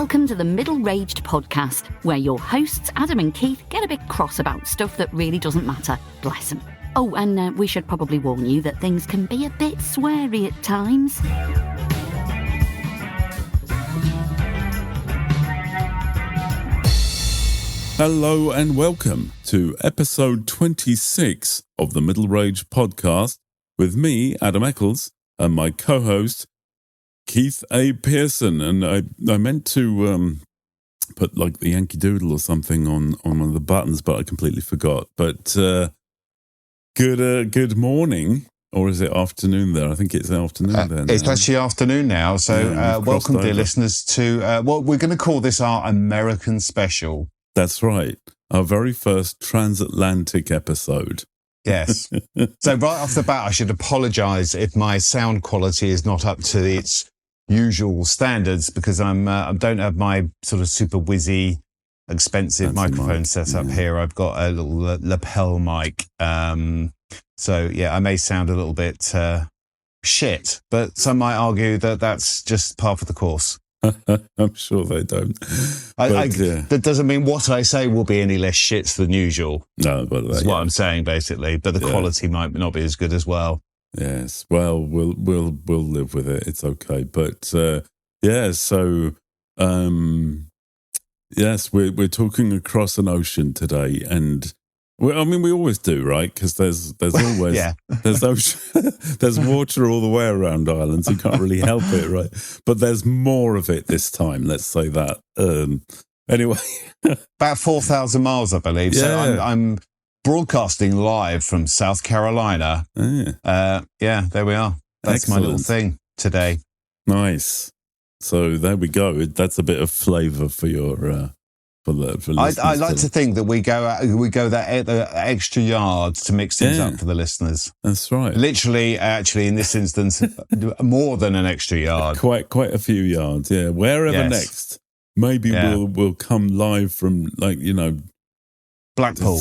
Welcome to the Middle-Raged podcast, where your hosts, Adam and Keith, get a bit cross about stuff that really doesn't matter. Bless them. Oh, and we should probably warn you that things can be a bit sweary at times. Hello and welcome to episode 26 of the Middle-Raged podcast with me, Adam Eccles, and my co-host, Keith A. Pearson. And I meant to put like the Yankee Doodle or something on one of the buttons, but I completely forgot. But good morning, or is it afternoon there? I think it's afternoon there now. It's actually afternoon now. So welcome, dear listeners, to what we're going to call this our American special. That's right. Our very first transatlantic episode. Yes. So right off the bat, I should apologise if my sound quality is not up to its usual standards, because I don't have my sort of super whizzy, expensive microphone set up here. I've got a little lapel mic. So yeah, I may sound a little bit shit, but some might argue that that's just part of the course. I'm sure they don't. That doesn't mean what I say will be any less shit than usual. No, but that's what I'm saying basically. But the quality might not be as good as well. Yes, well, we'll live with it. It's okay. But so yes, we're talking across an ocean today, and we always do, right? Because there's always there's ocean, there's water all the way around islands. You can't really help it, right? But there's more of it this time. Let's say that. Anyway, about 4,000 miles, I believe. Yeah. So I'm broadcasting live from South Carolina. There we are. That's Excellent. My little thing today. Nice. So there we go. That's a bit of flavour for your. I like to think that we go that extra yards to mix things up for the listeners. That's right. Literally, actually, in this instance, more than an extra yard. Quite a few yards. Yeah. Wherever next, maybe we'll come live from Blackpool,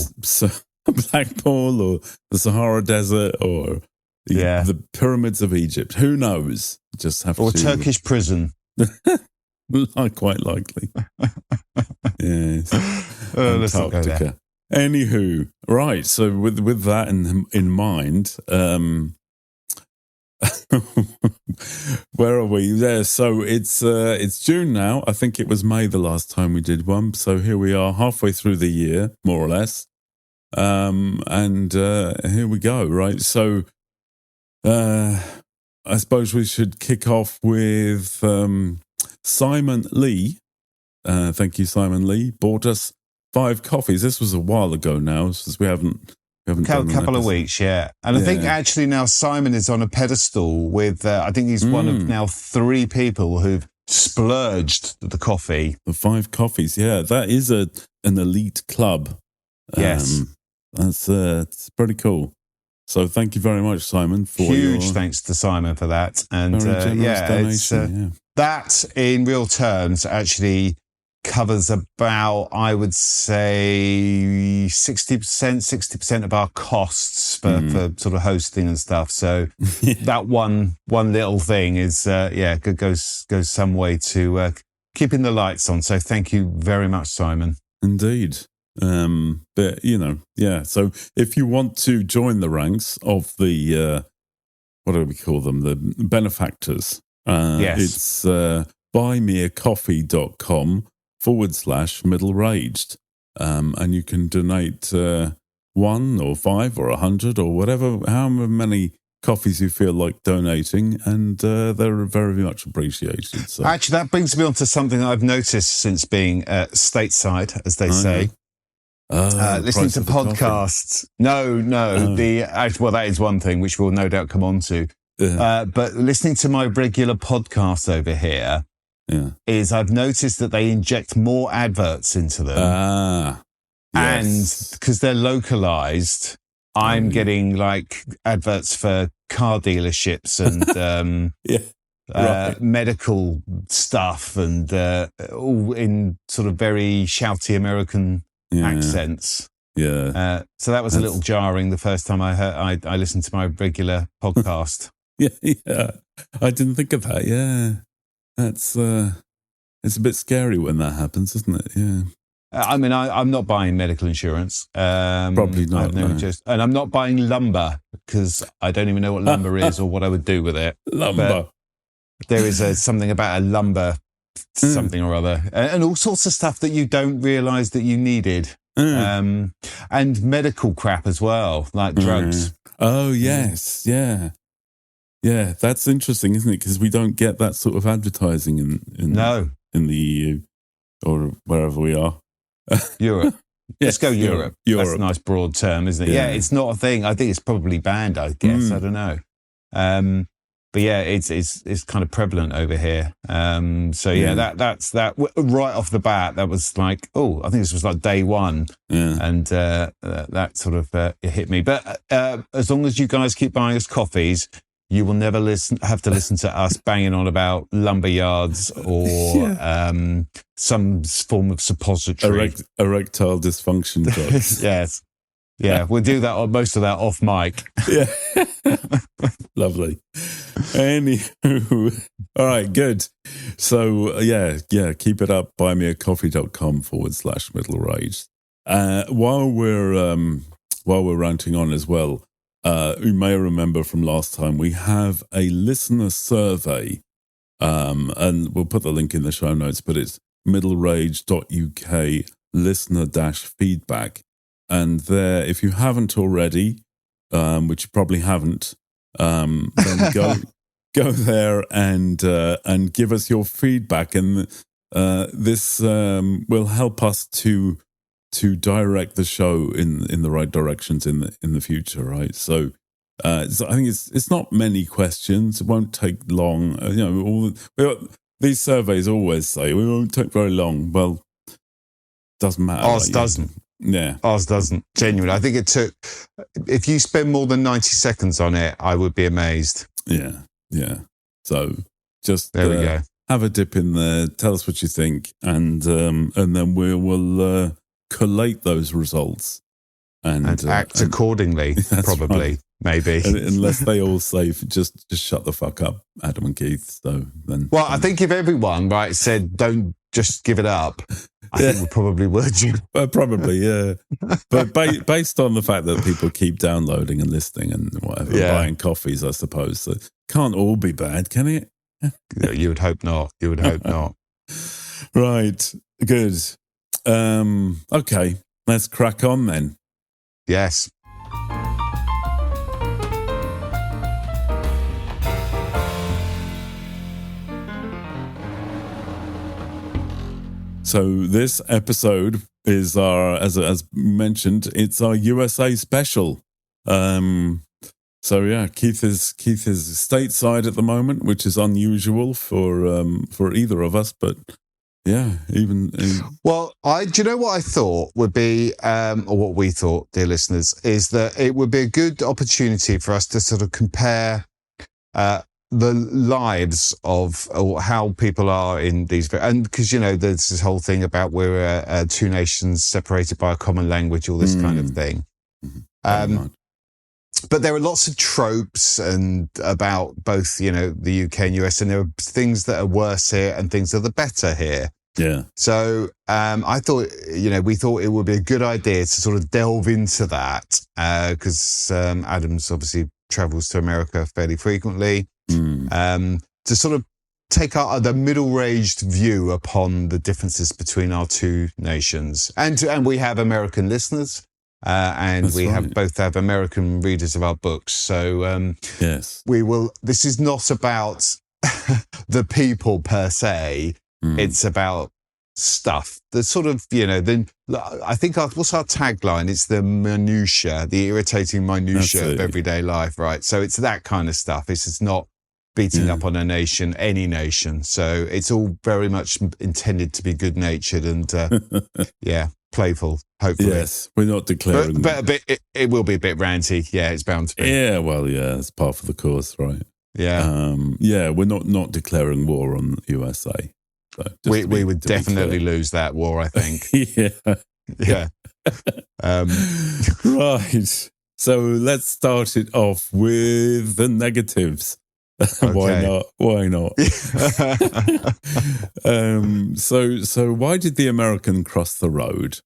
Blackpool, or the Sahara Desert, or the pyramids of Egypt. Who knows? Just have or to. Turkish prison. Quite likely. Yes. Let's not go there. Anywho, right. So with that in mind, where are we? There. So it's June now. I think it was May the last time we did one. So here we are, halfway through the year, more or less. And here we go. Right. So I suppose we should kick off with Simon Lee. Thank you, Simon Lee. Bought us 5 coffees. This was a while ago now, since we haven't done a couple of weeks, And I think actually now Simon is on a pedestal with, I think he's one of now 3 people who've splurged the coffee. The 5 coffees, that is an elite club. Yes. That's it's pretty cool. So thank you very much, Simon. For huge thanks to Simon for that. And donation, that in real terms actually covers about, I would say, 60% of our costs for sort of hosting and stuff. So that one little thing is goes some way to keeping the lights on. So thank you very much, Simon. Indeed. But so if you want to join the ranks of the what do we call them, the benefactors, it's buymeacoffee.com/middle-raged, and you can donate 1 or 5 or 100 or whatever, however many coffees you feel like donating, and they're very much appreciated. So actually, that brings me on to something I've noticed since being stateside, as they say. Listening to podcasts. No. That is one thing which we'll no doubt come on to. But listening to my regular podcasts over here is I've noticed that they inject more adverts into them. And because they're localized, I'm getting like adverts for car dealerships and medical stuff, and all in sort of very shouty American accents. So that was a little jarring the first time I listened to my regular podcast. I didn't think of that. That's it's a bit scary when that happens, isn't it? Yeah. I mean, I'm not buying medical insurance. Probably not. I have no interest. And I'm not buying lumber because I don't even know what lumber is or what I would do with it. Lumber. But there is something about a lumber something or other, and all sorts of stuff that you don't realise that you needed. And medical crap as well, like drugs. Oh, yes. Yeah. Yeah, that's interesting, isn't it? Because we don't get that sort of advertising in the EU or wherever we are. Europe. Yes, Let's go Europe. That's a nice broad term, isn't it? Yeah, it's not a thing. I think it's probably banned, I guess. I don't know. But yeah, it's kind of prevalent over here. So that's that right off the bat. That was like, I think this was like day one. Yeah. And that sort of it hit me. But as long as you guys keep buying us coffees, you will never have to listen to us banging on about lumber yards or some form of suppository. Erectile dysfunction drugs. Yes. Yeah, we'll do that, most of that off mic. Yeah. Lovely. Anywho, all right, good. So, keep it up. buymeacoffee.com/middle rage. While we're ranting on as well, you may remember from last time, we have a listener survey, and we'll put the link in the show notes, but it's middlerage.uk listener-feedback. And there, if you haven't already, which you probably haven't, then go there and give us your feedback, and this will help us to direct the show in the right directions in the future, right? So I think it's not many questions. It won't take long. These surveys always say we won't take very long. Well, doesn't matter. Ours doesn't. Yeah. Ours doesn't. Genuinely. I think it took, if you spend more than 90 seconds on it, I would be amazed. Yeah. Yeah. So just there we go. Have a dip in there. Tell us what you think. And then we will collate those results and act accordingly, probably, right. Maybe. Unless they all say, just shut the fuck up, Adam and Keith. So then. Well, I think if everyone, said, don't just give it up, I think we probably would. Probably, yeah. But based on the fact that people keep downloading and listening and whatever, buying coffees, I suppose, so it can't all be bad, can it? You would hope not. You would hope not. Right. Good. Okay. Let's crack on then. Yes. So this episode is our, as mentioned, it's our USA special. So yeah, Keith is stateside at the moment, which is unusual for either of us. But yeah, well, do you know what I thought would be, or what we thought, dear listeners, is that it would be a good opportunity for us to sort of compare the lives of how people are in these, and because there's this whole thing about we're two nations separated by a common language, all this kind of thing. But there are lots of tropes and about both the UK and US, and there are things that are worse here and things that are better here. Yeah. So I thought we thought it would be a good idea to sort of delve into that because Adam's obviously travels to America fairly frequently. To sort of take the middle-aged view upon the differences between our two nations, and we have American listeners, and that's we right. both have American readers of our books. So yes, we will. This is not about the people per se. It's about stuff. The sort of I think what's our tagline? It's the minutia, the irritating minutia of everyday life, right? So it's that kind of stuff. It's not beating up on any nation. So it's all very much intended to be good-natured and, playful, hopefully. Yes, we're not declaring... But a bit, it will be a bit ranty. Yeah, it's bound to be. Yeah, well, yeah, it's part of the course, right? Yeah. We're not declaring war on the USA. So we would definitely lose that war, I think. Yeah. Right. So let's start it off with the negatives. Okay. Why not? So why did the American cross the road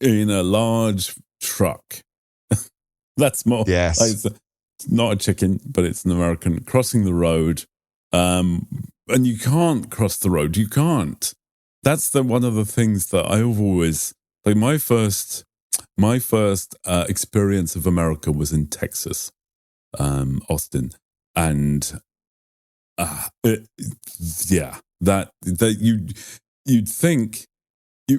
in a large truck? That's more. Yes. It's not a chicken, but it's an American crossing the road. And you can't cross the road. You can't. That's one of the things that I've always like. My first experience of America was in Texas, Austin, and that you'd think you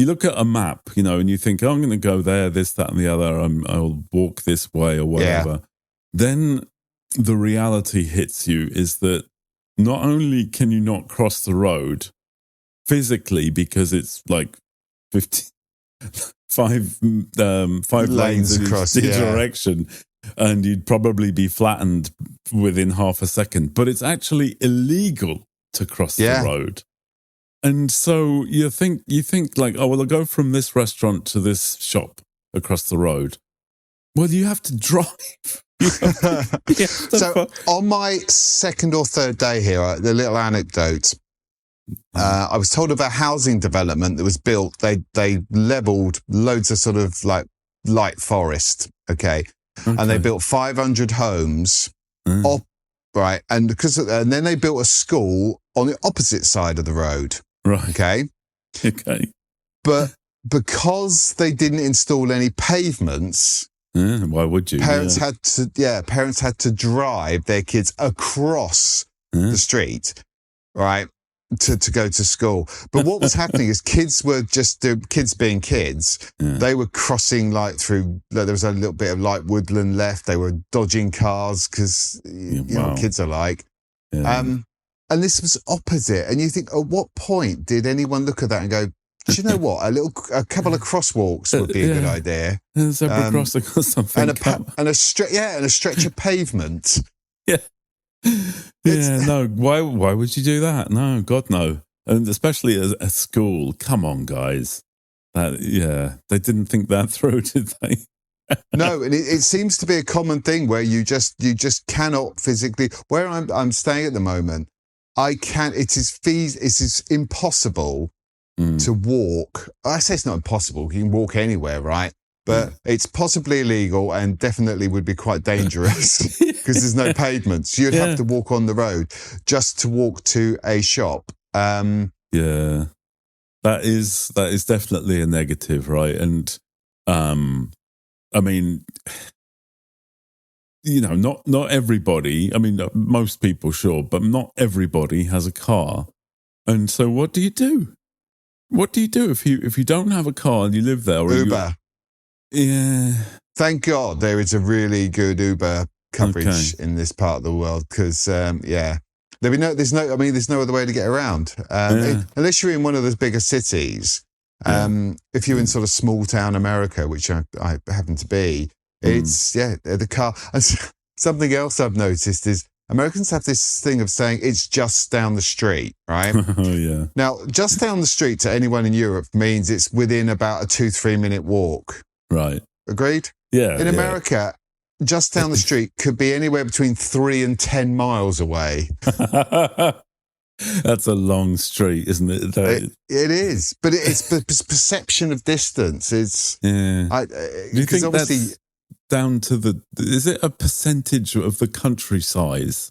look at a map, and you think, oh, I'm going to go there, this, that, and the other. I'll walk this way or whatever. Yeah. Then the reality hits you is that not only can you not cross the road physically because it's like 5 lanes in each direction, and you'd probably be flattened within half a second, but it's actually illegal to cross the road. And so you think like, oh, well, I'll go from this restaurant to this shop across the road. Well, you have to drive. So on my second or third day here, the little anecdote, I was told of a housing development that was built. They leveled loads of sort of like light forest, okay? And they built 500 homes, right? And then they built a school on the opposite side of the road, right? Okay. But because they didn't install any pavements, why would you? Parents had to drive their kids across the street, right? To go to school. But what was happening is kids being kids, they were crossing like through, there was a little bit of like woodland left. They were dodging cars because, you know what kids are like. And this was opposite. And you think, at what point did anyone look at that and go, do you know what? A couple of crosswalks would be a good idea. A zebra crossing or something. And a stretch of pavement. Yeah. No. Why would you do that? No, God, no. And especially as a school. Come on, guys. They didn't think that through, did they? No, and it seems to be a common thing where you just cannot physically. Where I'm staying at the moment, I can't. It is impossible to walk. I say it's not impossible. You can walk anywhere, right? But it's possibly illegal and definitely would be quite dangerous because there's no pavements. You'd have to walk on the road just to walk to a shop. That is definitely a negative, right? And I mean, not everybody. I mean, most people, sure, but not everybody has a car. And so, what do you do? What do you do if you don't have a car and you live there? Or Uber. Thank God there is a really good Uber coverage in this part of the world because, there's no other way to get around. Unless you're in one of the bigger cities. If you're in sort of small town America, which I happen to be, it's, the car. And something else I've noticed is Americans have this thing of saying it's just down the street, right? Now, just down the street to anyone in Europe means it's within about a 2-3 minute walk. Right. Agreed? Yeah. In America, just down the street could be anywhere between 3 and 10 miles away. That's a long street, isn't it? It is. But it's perception of distance. It's. Do you think that's down to is it a percentage of the country size?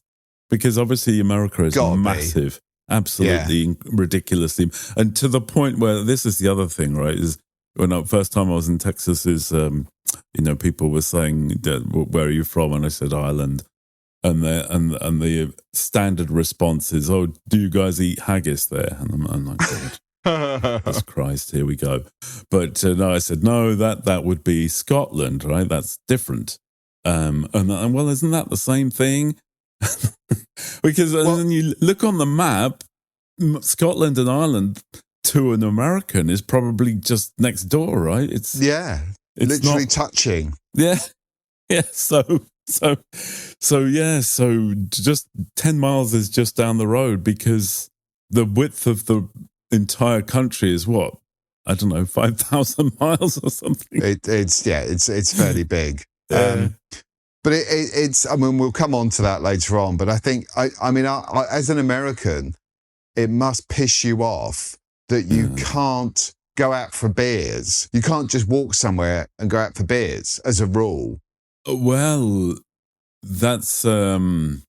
Because obviously America is massive. Absolutely ridiculously. And to the point where this is the other thing, right? Is when first time I was in Texas is, people were saying, where are you from? And I said, Ireland. And the standard response is, oh, do you guys eat haggis there? And I'm like, God, Jesus Christ, here we go. But no, I said, no, that would be Scotland, right? That's different. And well, isn't that the same thing? Because then you look on the map, Scotland and Ireland to an American is probably just next door, right? It's literally touching. Yeah. So just 10 miles is just down the road because the width of the entire country is what? I don't know, 5,000 miles or something. It's fairly big. But it's, I mean, we'll come on to that later on, but I think, I mean, as an American, it must piss you off that you can't go out for beers. You can't just walk somewhere and go out for beers as a rule. Well, that's, You've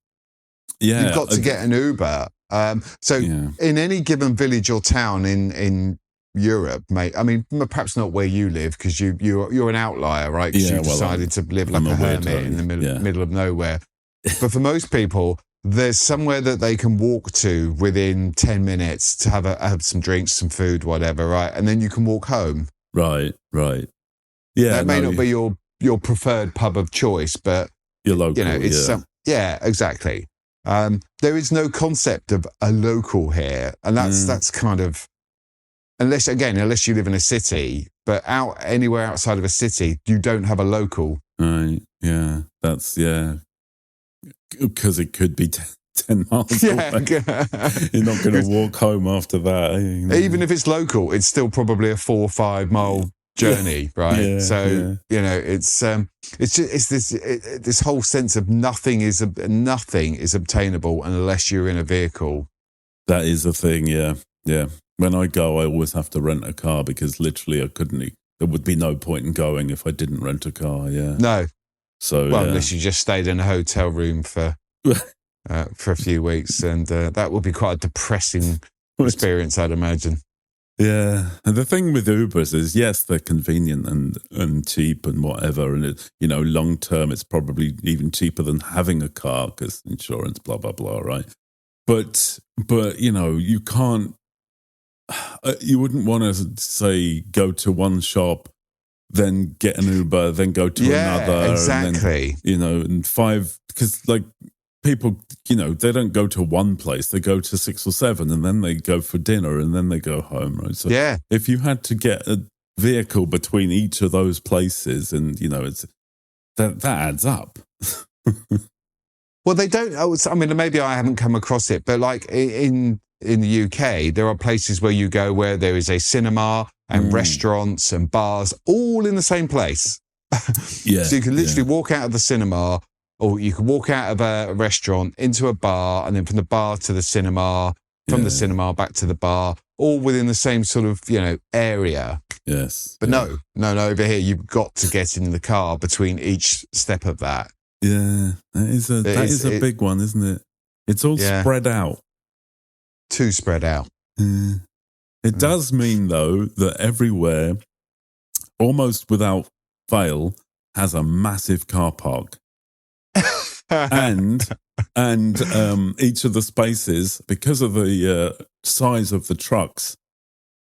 got to get an Uber. In any given village or town in Europe, mate, I mean, perhaps not where you live, because you're an outlier, right? Because you decided to live like a hermit in the middle of nowhere. But for most people, there's somewhere that they can walk to within 10 minutes to have some drinks, some food, whatever, right? And then you can walk home. Right. Yeah, that may not be your preferred pub of choice, but your local, it's exactly. There is no concept of a local here, and that's kind of, unless you live in a city, but anywhere outside of a city, you don't have a local. Right. Yeah. That's because it could be 10 miles away. You're not going to walk home after that. Even if it's local, it's still probably a 4 or 5 mile journey, right? It's this whole sense of nothing is obtainable unless you're in a vehicle. That is a thing. Yeah. When I go, I always have to rent a car, because literally there would be no point in going if I didn't rent a car. Yeah. No. So unless you just stayed in a hotel room for a few weeks, and that would be quite a depressing experience, I'd imagine. Yeah, and the thing with Ubers is, yes, they're convenient and cheap and whatever, and long term, it's probably even cheaper than having a car because insurance, blah blah blah, right? But you can't. You wouldn't want to say go to one shop, then get an Uber, then go to another. Exactly. And then, and 5, because like people, they don't go to one place, they go to 6 or 7, and then they go for dinner, and then they go home, right? So if you had to get a vehicle between each of those places, and it's that adds up. Well, they don't. I mean, maybe I haven't come across it, but like in the UK, there are places where you go where there is a cinema and restaurants and bars all in the same place. So you can literally walk out of the cinema, or you can walk out of a restaurant into a bar, and then from the bar to the cinema, from the cinema back to the bar, all within the same sort of, area. Yes. But no, over here, you've got to get in the car between each step of that. Yeah, that is a big one, isn't it? It's all spread out. Too spread out. It does mean, though, that everywhere, almost without fail, has a massive car park. and each of the spaces, because of the size of the trucks,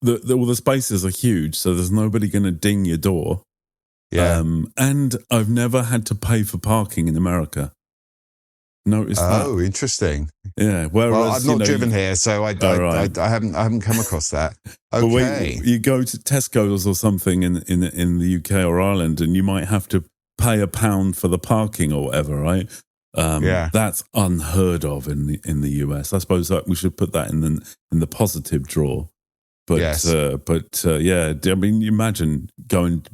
the spaces are huge, so there's nobody going to ding your door. Yeah. And I've never had to pay for parking in America. Notice that. Oh, interesting. Yeah. Whereas, well, I've not driven here, so I haven't come across that. Okay. But you go to Tesco's or something in the UK or Ireland, and you might have to pay £1 for the parking or whatever, right? That's unheard of in the US. I suppose that we should put that in the positive drawer. But I mean, you imagine going.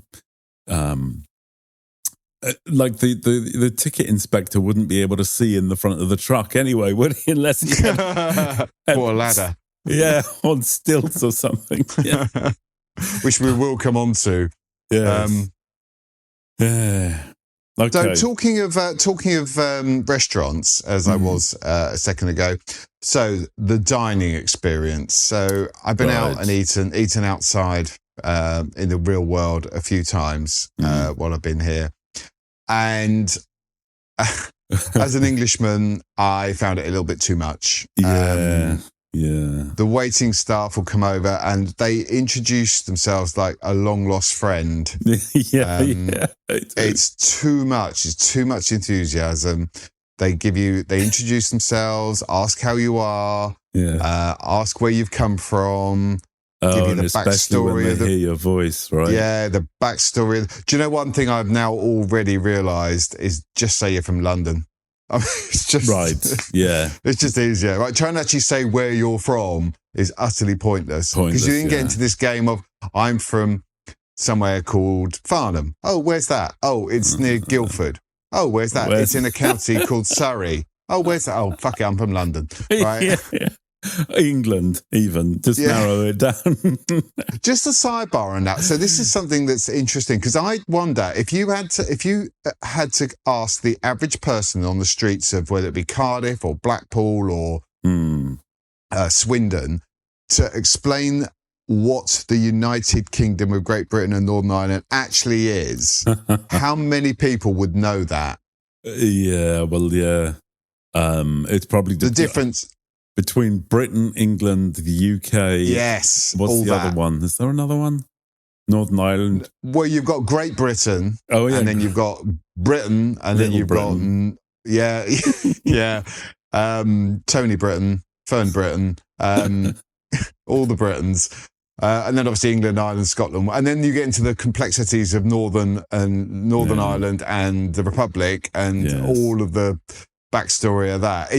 Like the ticket inspector wouldn't be able to see in the front of the truck anyway, would he? Unless he had or a ladder. Yeah, on stilts or something. Yeah. Which we will come on to. Yes. Okay. So talking of restaurants, as I was a second ago, so the dining experience. So I've been out and eaten outside in the real world a few times while I've been here. And as an Englishman, I found it a little bit too much. Yeah. The waiting staff will come over and they introduce themselves like a long lost friend. It's too much. It's too much enthusiasm. They introduce themselves, ask how you are, ask where you've come from. Give you the especially when they hear your voice, right? Yeah, the backstory. Do you know one thing I've now already realised is just say you're from London. I mean, it's just it's just easier. Right? Trying to actually say where you're from is utterly pointless because you can get into this game of I'm from somewhere called Farnham. Oh, where's that? Oh, it's near Guildford. Oh, where's that? It's in a county called Surrey. Oh, where's that? Oh, fuck it, I'm from London. Right? Yeah. England, even. Just narrow it down. Just a sidebar on that. So this is something that's interesting, because I wonder if you had to ask the average person on the streets of whether it be Cardiff or Blackpool or Swindon to explain what the United Kingdom of Great Britain and Northern Ireland actually is, how many people would know that? Yeah, well, yeah. It's probably the difference between Britain, England, the UK. Yes. What's the other one? Is there another one? Northern Ireland. Well, you've got Great Britain. Oh, yeah. And then you've got Britain. And then you've got, Tony Britain, Fern Britain, all the Britons. And then obviously England, Ireland, Scotland. And then you get into the complexities of Northern Ireland and the Republic and all of the backstory of that.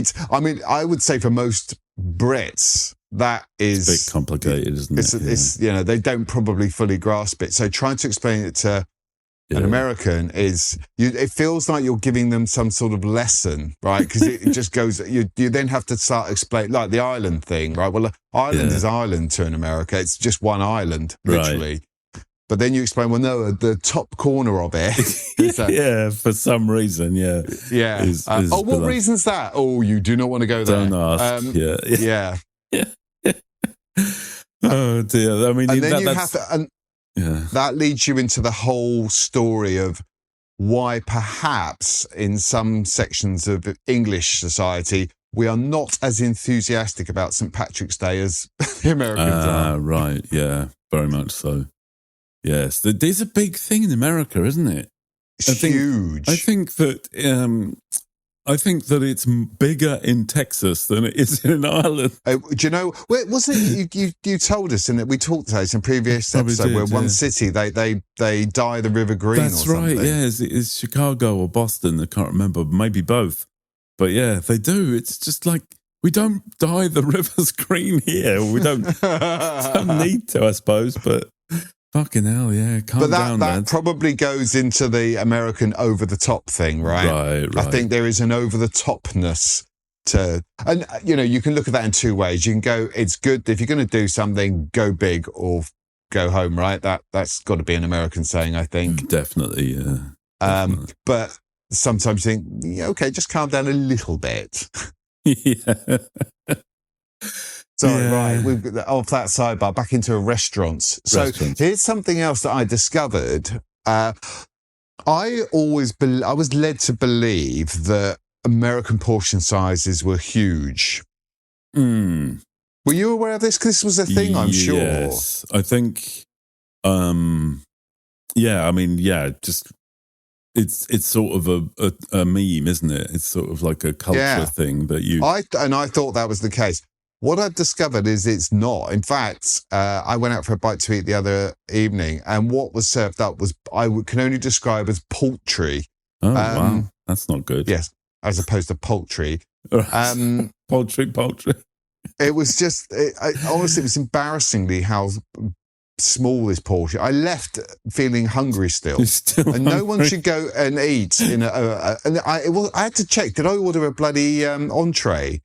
I would say for most Brits, that is... It's a bit complicated, isn't it? It's they don't probably fully grasp it. So trying to explain it to an American it feels like you're giving them some sort of lesson, right? Because it just goes, you then have to start explaining, like the island thing, right? Well, Ireland is Ireland to an America. It's just one island, literally. Right. But then you explain, well, no, the top corner of it is for some reason, Yeah. What reason's that? Oh, you do not want to go there. Don't ask. Yeah. Oh, dear. I mean, and then that leads you into the whole story of why perhaps in some sections of English society, we are not as enthusiastic about St. Patrick's Day as the Americans are. Right, yeah, very much so. Yes, there's a big thing in America, isn't it? It's huge. I think that it's bigger in Texas than it is in Ireland. Do you know? Wasn't it you told us, and we talked about this in previous episode, where one city they dye the river green. That's or something. Right. Yeah, it's Chicago or Boston. I can't remember. Maybe both. But yeah, they do. It's just like we don't dye the rivers green here. We don't need to, I suppose, but. Fucking hell, yeah. Calm down, that probably goes into the American over-the-top thing, right? Right. I think there is an over-the-topness to... And, you can look at that in two ways. You can go, it's good, if you're going to do something, go big or go home, right? That's got to be an American saying, I think. Definitely, yeah. Definitely. But sometimes you think, okay, just calm down a little bit. Yeah. Sorry, right. We've got off that sidebar back into restaurants. So here's something else that I discovered. I was led to believe that American portion sizes were huge. Were you aware of this? Because this was a thing, I'm sure. Yes, I think. Just it's sort of a meme, isn't it? It's sort of like a culture thing that you. I thought that was the case. What I've discovered is it's not. In fact, I went out for a bite to eat the other evening, and what was served up was can only describe as poultry. Oh, wow. That's not good. Yes, as opposed to poultry. Poultry. It was just, honestly, it was embarrassingly how small this portion. I left feeling hungry still. And no one should go and eat in I had to check, did I order a bloody entree?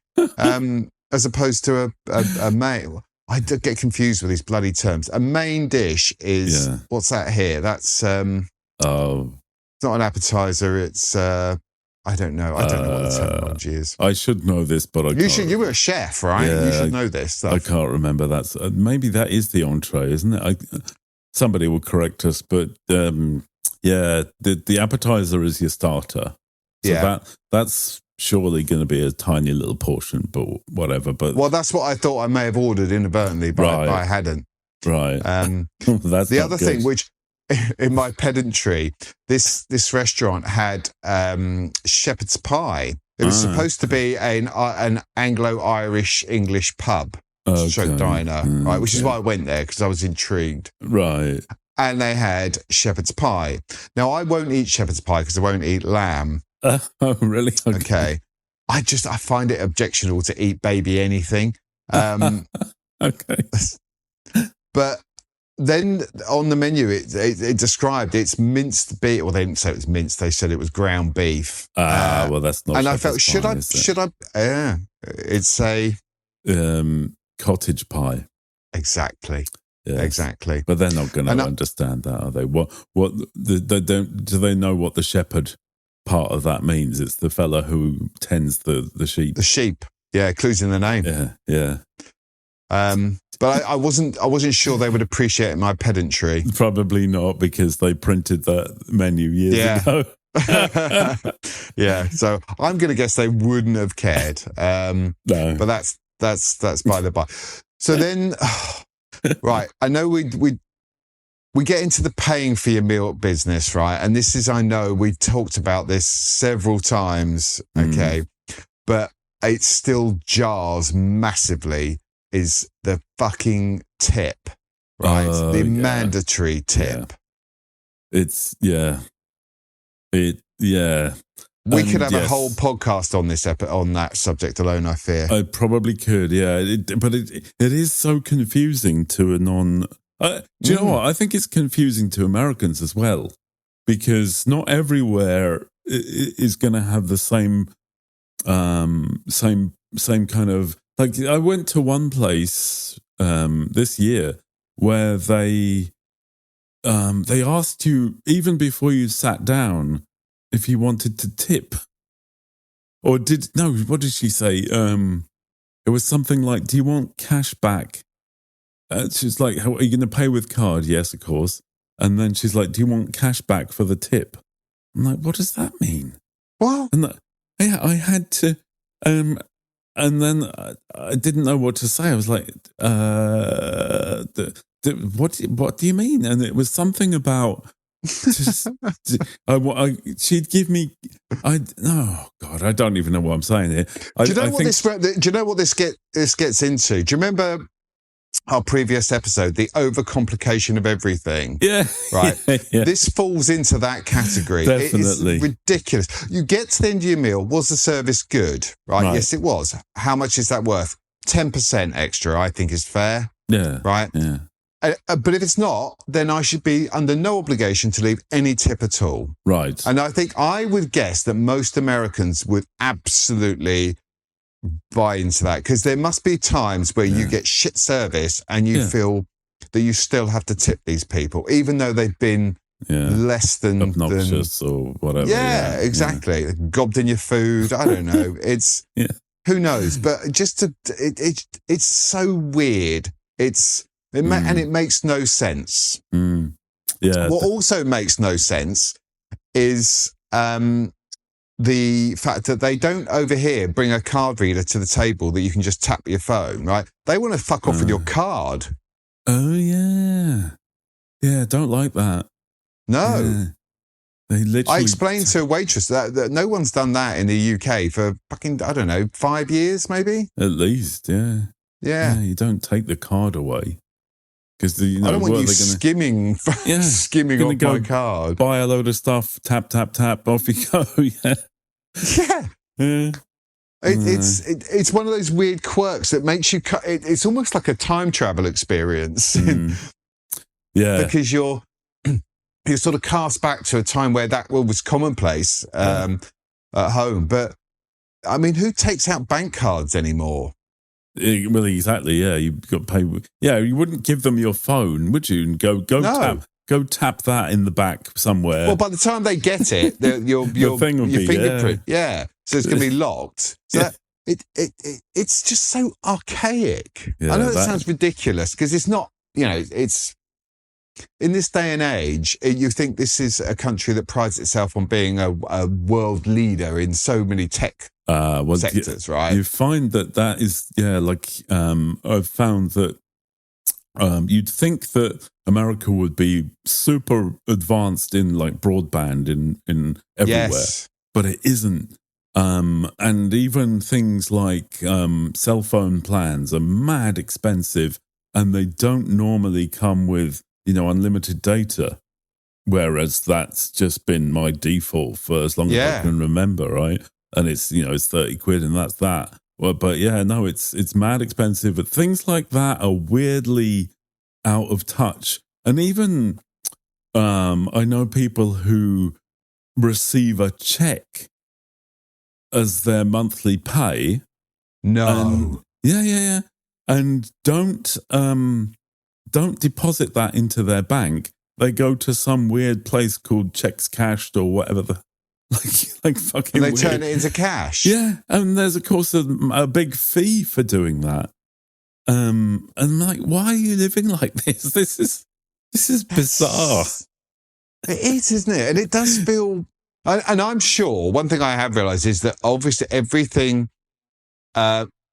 As opposed to a main. I get confused with these bloody terms. A main dish is, what's that here? That's, it's not an appetizer, it's, I don't know. I don't know what the terminology is. I should know this, but I can't. You were a chef, right? Yeah, you should know this stuff. I can't remember that. Maybe that is the entree, isn't it? Somebody will correct us, but the appetizer is your starter. So that's that's surely going to be a tiny little portion, but whatever. But well, that's what I thought I may have ordered inadvertently, but I hadn't. Right. That's the other thing, which in my pedantry, this restaurant had shepherd's pie. It was supposed to be an Anglo-Irish English pub, stroke diner, right? Which is why I went there, because I was intrigued. Right. And they had shepherd's pie. Now, I won't eat shepherd's pie because I won't eat lamb. Oh, really? Okay. I find it objectionable to eat baby anything. Okay. But then on the menu, it described it's minced beef. Well, they didn't say it was minced. They said it was ground beef. Well, that's not. And I felt, should I? Yeah, it's a cottage pie. Exactly. Yes. Exactly. But they're not going to understand that, are they? Do they know what the shepherd part of that means? It's the fella who tends the sheep. The sheep. Yeah, clues in the name. Yeah. But I wasn't sure they would appreciate my pedantry. Probably not, because they printed that menu years ago. Yeah. So I'm going to guess they wouldn't have cared. No. But that's by the by. So then, right, I know we get into the paying for your meal business, right? And this is, I know we talked about this several times, okay? But it still jars massively, is the fucking tip, right? The mandatory tip. Yeah. We could have a whole podcast on this on that subject alone, I fear. I probably could, yeah. But it is so confusing to a non... do you know what? I think it's confusing to Americans as well, because not everywhere is going to have the same kind of... Like, I went to one place this year where they asked you, even before you sat down, if you wanted to tip. Or what did she say? It was something like, do you want cash back? She's like, are you going to pay with card? Yes, of course. And then she's like, do you want cash back for the tip? I'm like, what does that mean? What? And I had to... and then I didn't know what to say. I was like, what do you mean? And it was something about... she'd give me... I don't even know what I'm saying here. Do you know what this gets into? Do you remember our previous episode, the overcomplication of everything? Yeah. Right. Yeah. This falls into that category. Definitely. It is ridiculous. You get to the end of your meal. Was the service good? Right. Yes, it was. How much is that worth? 10% extra, I think, is fair. Yeah. Right. Yeah. But if it's not, then I should be under no obligation to leave any tip at all. Right. And I would guess that most Americans would absolutely buy into that, because there must be times where you get shit service and you feel that you still have to tip these people, even though they've been less than obnoxious or whatever. Yeah, exactly. Yeah. Gobbed in your food. I don't know. It's who knows? But it's so weird. And it makes no sense. Yeah. What also makes no sense is the fact that they don't over here bring a card reader to the table that you can just tap your phone, right? They want to fuck off with your card. Oh, yeah. Yeah, don't like that. No. Yeah. They literally... I explained to a waitress that no one's done that in the UK for fucking, I don't know, 5 years maybe? At least, yeah. Yeah. You don't take the card away. Because I don't want you skimming off my card. Buy a load of stuff, tap, tap, tap, off you go. Yeah. It's one of those weird quirks that makes you... It's almost like a time travel experience. Yeah. Because you're sort of cast back to a time where that was commonplace at home. But, I mean, who takes out bank cards anymore? Well, exactly. Yeah, you've got to pay. Yeah, you wouldn't give them your phone, would you? And go tap that in the back somewhere. Well, by the time they get it, your fingerprint. Yeah, so it's going to be locked. So it's just so archaic. Yeah, I know that sounds ridiculous because it's not. It's in this day and age. You think this is a country that prides itself on being a world leader in so many tech sectors, right? You find that is, I've found that you'd think that America would be super advanced in like broadband in everywhere, but it isn't. And even things like cell phone plans are mad expensive, and they don't normally come with unlimited data. Whereas that's just been my default for as long as I can remember, right? And it's, it's 30 quid and that's that. Well, but it's mad expensive. But things like that are weirdly out of touch. And even I know people who receive a check as their monthly pay. No. Yeah. And don't deposit that into their bank. They go to some weird place called Checks Cashed or whatever like fucking And they weird. turn it into cash. Yeah, and there's of course a big fee for doing that. And like, why are you living like this? This is bizarre. It is, isn't it? And it does feel. And I'm sure one thing I have realised is that obviously everything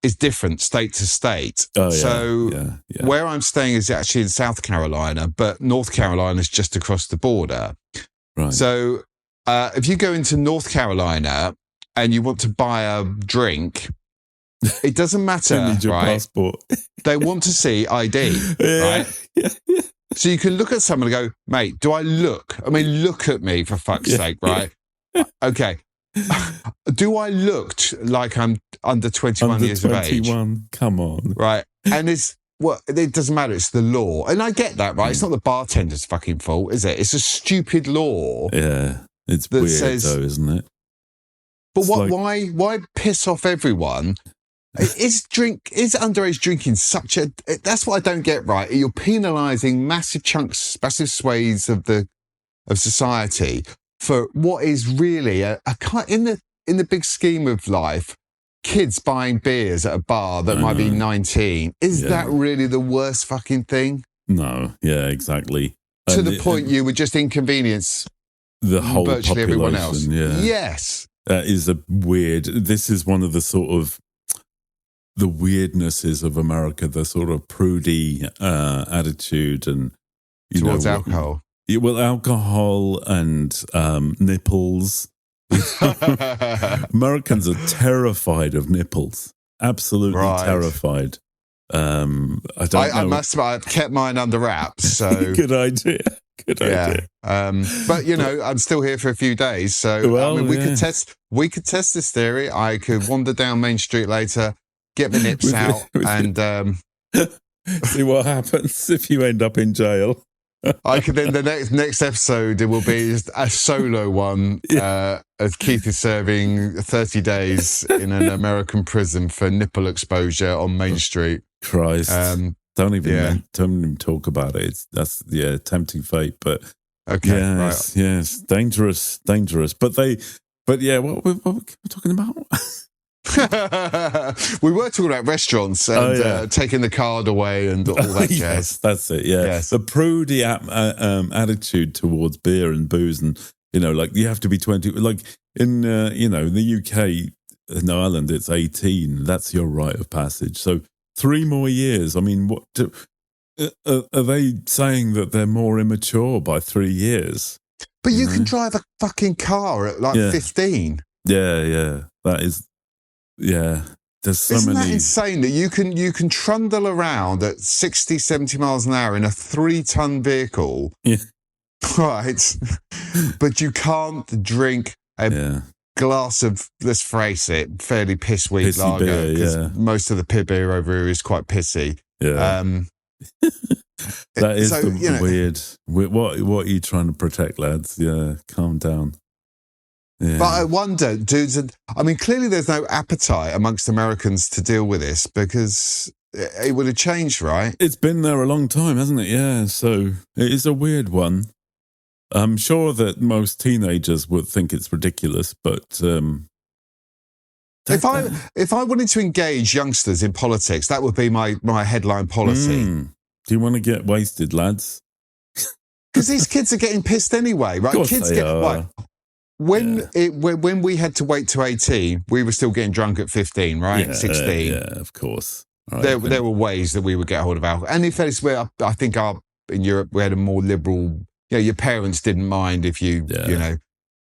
is different state to state. Oh, yeah, so where I'm staying is actually in South Carolina, but North Carolina is just across the border. Right. So if you go into North Carolina and you want to buy a drink, it doesn't matter, You need your right? passport. They want to see ID, right? Yeah. So you can look at someone and go, mate, do I look? I mean, look at me for fuck's sake, right? Okay. Do I look like I'm under 21 years of age? 21, come on. Right. And it doesn't matter. It's the law. And I get that, right? It's not the bartender's fucking fault, is it? It's a stupid law. Yeah. It's weird though, isn't it? But why piss off everyone? Is underage drinking such a... That's what I don't get right. You're penalising massive swathes of society for what is really in the big scheme of life, kids buying beers at a bar that might be 19. Is that really the worst fucking thing? No. Yeah, exactly. To the point you would just inconvenience the whole virtually population. Everyone else. Yeah. Yes. That is this is one of the sort of the weirdnesses of America, the sort of prudy attitude and towards alcohol. Well, alcohol and nipples. Americans are terrified of nipples. Absolutely terrified. I don't know. I must admit, I've kept mine under wraps. So Good idea. Idea. But I'm still here for a few days. So we could test this theory. I could wander down Main Street later, get my nips out, and see what happens if you end up in jail. I could then the next episode it will be just a solo one as Keith is serving 30 days in an American prison for nipple exposure on Main Street. Christ. Don't even talk about it. That's tempting fate. But yes, dangerous. But what we're talking about? We were talking about restaurants and taking the card away and all that jazz. Yes, that's it. Yeah, yes. The prudy attitude towards beer and booze, and like you have to be 20. Like in the UK, in Ireland, it's 18. That's your rite of passage. So 3 more years. I mean, what are they saying that they're more immature by 3 years? But you can drive a fucking car at 15. Yeah. That is. Yeah, there's so Isn't many. that insane that you can trundle around at 60, 70 miles an hour in a 3-ton vehicle? Yeah. Right. But you can't drink a glass of, let's face it, fairly piss-weak lager. Because most of the beer over here is quite pissy. Yeah. That is weird. What are you trying to protect, lads? Yeah, calm down. Yeah. But I wonder, dudes, clearly there's no appetite amongst Americans to deal with this because it would have changed, right? It's been there a long time, hasn't it? Yeah, so it is a weird one. I'm sure that most teenagers would think it's ridiculous, but... If I wanted to engage youngsters in politics, that would be my headline policy. Do you want to get wasted, lads? Because these kids are getting pissed anyway, right? Of course they are. Right, when we had to wait to 18, we were still getting drunk at 15, right? 16. Yeah, of course. Right, there were ways that we would get hold of alcohol. And in fairness, I think in Europe, we had a more liberal... your parents didn't mind if you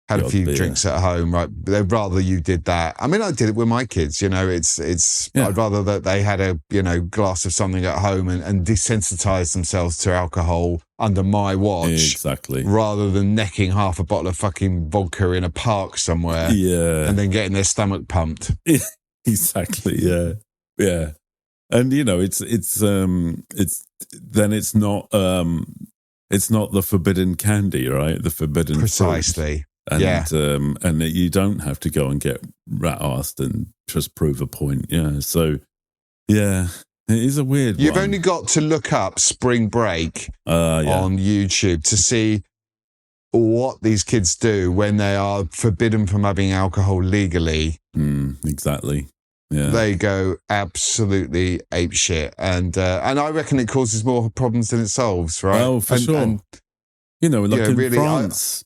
had a few drinks at home, right? They'd rather you did that. I mean, I did it with my kids, I'd rather that they had a, glass of something at home and desensitize themselves to alcohol under my watch. Exactly. Rather than necking half a bottle of fucking vodka in a park somewhere. Yeah. And then getting their stomach pumped. Exactly. Yeah. Yeah. And, it's not, it's not the forbidden candy, right? The forbidden precisely. Fruit. And that you don't have to go and get rat-assed and just prove a point. Yeah. So, yeah, it is a weird You've one. only got to look up Spring Break on YouTube to see what these kids do when they are forbidden from having alcohol legally. Exactly. Yeah. They go absolutely apeshit, and I reckon it causes more problems than it solves, right? Oh, for sure. And, in really, France,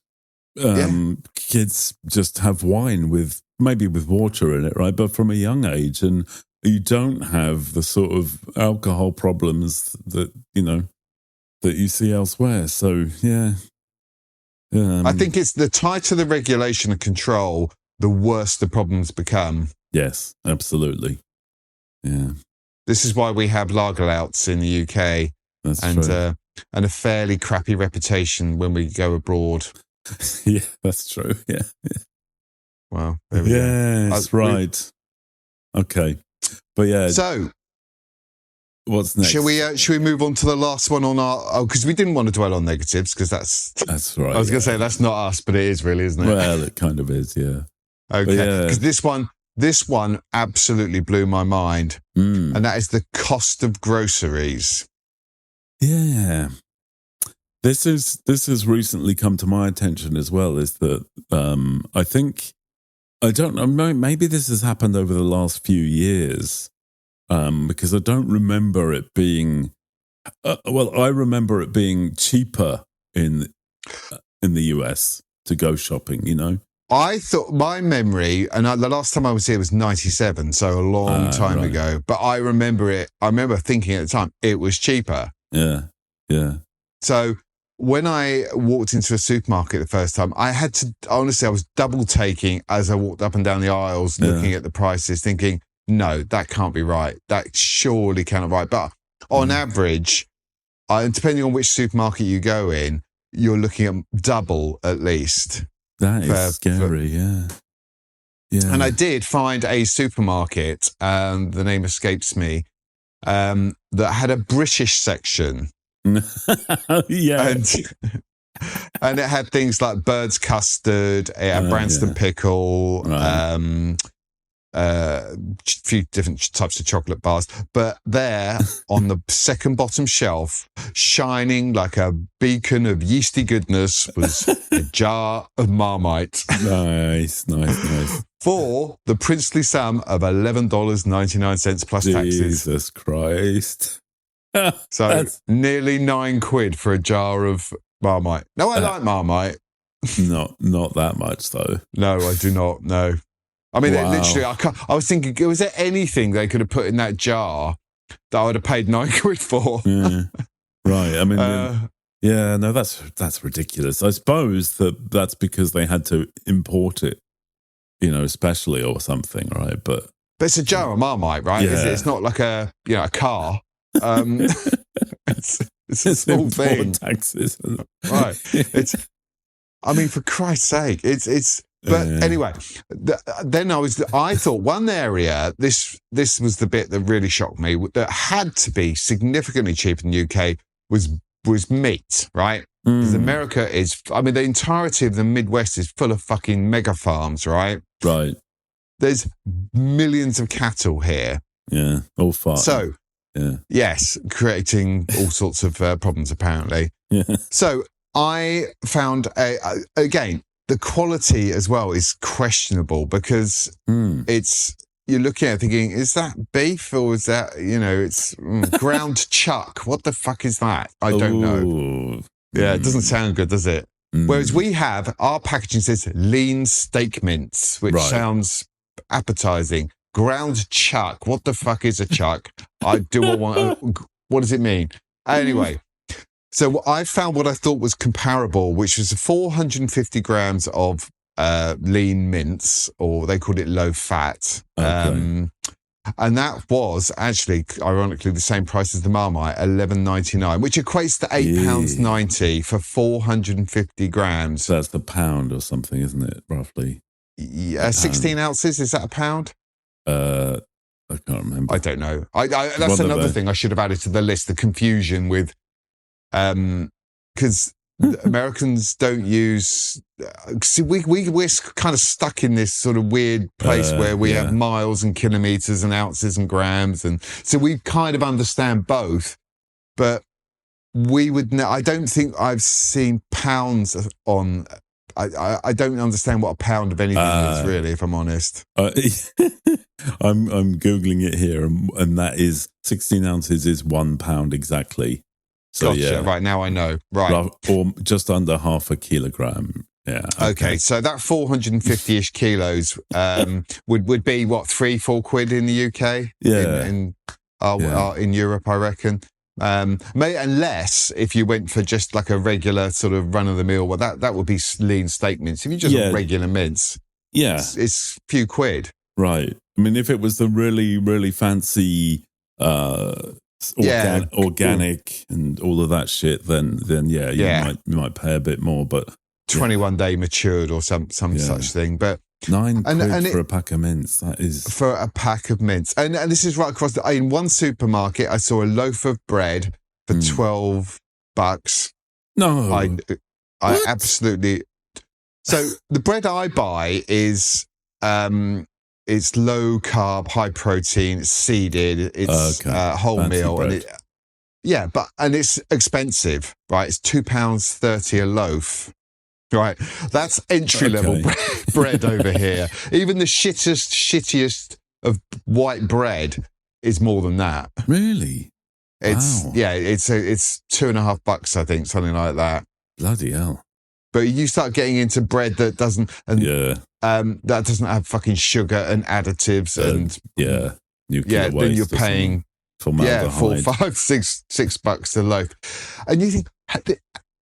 kids just have wine with water in it, right? But from a young age, and you don't have the sort of alcohol problems that you see elsewhere. So, yeah. I think it's the tighter the regulation and control, the worse the problems become. Yes, absolutely. Yeah. This is why we have lager outs in the UK. That's true. And a fairly crappy reputation when we go abroad. Yeah, that's true. Yeah. Well, there we go. Yes, right. Okay. But yeah. So, what's next? Shall we move on to the last one on our... because we didn't want to dwell on negatives, because that's right. I was going to say that's not us, but it is really, isn't it? Well, it kind of is, yeah. Okay, because this one absolutely blew my mind, and that is the cost of groceries. Yeah. This has recently come to my attention as well, is that I don't know, maybe this has happened over the last few years, because I don't remember it being, I remember it being cheaper in the US to go shopping, I thought my memory, and the last time I was here was 97, so a long time ago, but I remember it. I remember thinking at the time it was cheaper. Yeah, yeah. So when I walked into a supermarket the first time, I had to, honestly, I was double taking as I walked up and down the aisles, looking at the prices, thinking, no, that can't be right. That surely cannot be right. But on average, depending on which supermarket you go in, you're looking at double at least. That is scary, yeah. Yeah. And I did find a supermarket, the name escapes me, that had a British section. Yeah. And it had things like Bird's custard, it had Branston pickle, a few different types of chocolate bars. But there, on the second bottom shelf, shining like a beacon of yeasty goodness, was a jar of Marmite. Nice. For the princely sum of $11.99 plus taxes. Jesus Christ. So nearly £9 for a jar of Marmite. No, I like Marmite. Not that much, though. No, I do not. No. I mean, literally, I was thinking, was there anything they could have put in that jar that I would have paid £9 for? Yeah. Right. I mean, no, that's ridiculous. I suppose that's because they had to import it, especially or something, right? But it's a jar of Marmite, right? Yeah. It's not like a car. It's a small thing. Taxes, right? I mean, for Christ's sake, it's. But anyway, then I thought one area, this was the bit that really shocked me, that had to be significantly cheaper in the UK was meat, right? Because America is, the entirety of the Midwest is full of fucking mega farms, right? Right. There's millions of cattle here. Yeah, all farm. So, yes, creating all sorts of problems, apparently. Yeah. So I found, again, the quality as well is questionable, because you're looking at it thinking, is that beef or is that, it's ground chuck? What the fuck is that? I don't know. Yeah, it doesn't sound good, does it? Whereas we have, our packaging says lean steak mince, which sounds appetizing. Ground chuck. What the fuck is a chuck? What does it mean? Anyway. So I found what I thought was comparable, which was 450 grams of lean mince, or they called it low fat. Okay. And that was actually, ironically, the same price as the Marmite, $11.99, which equates to £8.90 for 450 grams. So that's the pound or something, isn't it, roughly? Yeah, 16 ounces, is that a pound? I can't remember. I don't know. That's another thing I should have added to the list, the confusion with because Americans don't use. See, we're kind of stuck in this sort of weird place where we have miles and kilometers and ounces and grams, and so we kind of understand both. But we would. I don't think I've seen pounds on. I don't understand what a pound of anything is, really, if I'm honest. I'm Googling it here, and that is 16 ounces is 1 pound exactly. So, gotcha. Right, now I know. Right. Or just under half a kilogram. Yeah. Okay, so that 450-ish kilos would be, what, 3-4 quid in the UK? Yeah. In Europe, I reckon. Unless if you went for just like a regular sort of run-of-the-mill, well, that would be lean steak mince. If you just want regular mince, it's a few quid. Right. I mean, if it was the really, really fancy organic and all of that shit, then you might pay a bit more. But 21 day matured or some such thing. But 9 quid for a pack of mince. That is for a pack of mince, and this is right across in one supermarket. I saw a loaf of bread for $12. No, I absolutely. So the bread I buy is it's low carb, high protein, it's seeded, it's wholemeal, and it's expensive, right? It's £2.30 a loaf. Right, that's entry-level bread over here. Even the shittiest of white bread is more than that. Really? It's $2.50, I think, something like that. Bloody hell! But you start getting into bread that doesn't, that doesn't have fucking sugar and additives and nuclear waste. Then you're paying formaldehyde. $4, $5, $6 a loaf, and you think.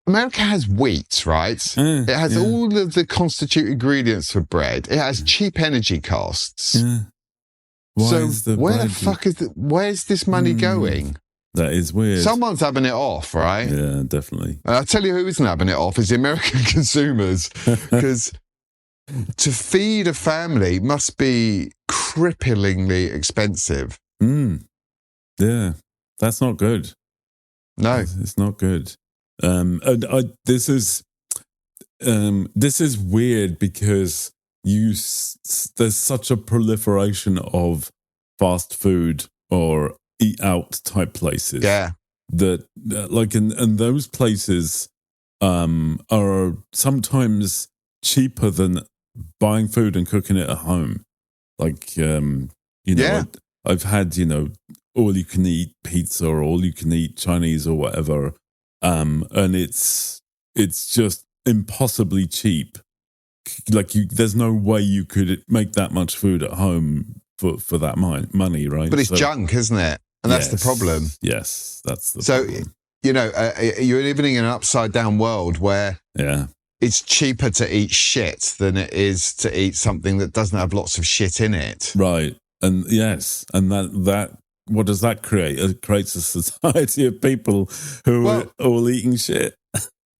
America has wheat, right? It has all of the constituent ingredients for bread. It has cheap energy costs. Yeah. Where's this money going? That is weird. Someone's having it off, right? Yeah, definitely. And I'll tell you who isn't having it off is the American consumers, because to feed a family must be cripplingly expensive. Yeah, that's not good. No, it's not good. This is weird because there's such a proliferation of fast food or eat out type places. Yeah, that like and those places are sometimes cheaper than buying food and cooking it at home. Like I've had all you can eat pizza or all you can eat Chinese or whatever. And it's just impossibly cheap. Like there's no way you could make that much food at home for that money, right? But it's junk, isn't it? And that's the problem. Yes, that's the problem. You're living in an upside down world where it's cheaper to eat shit than it is to eat something that doesn't have lots of shit in it. Right. And that what does that create? It creates a society of people who are all eating shit.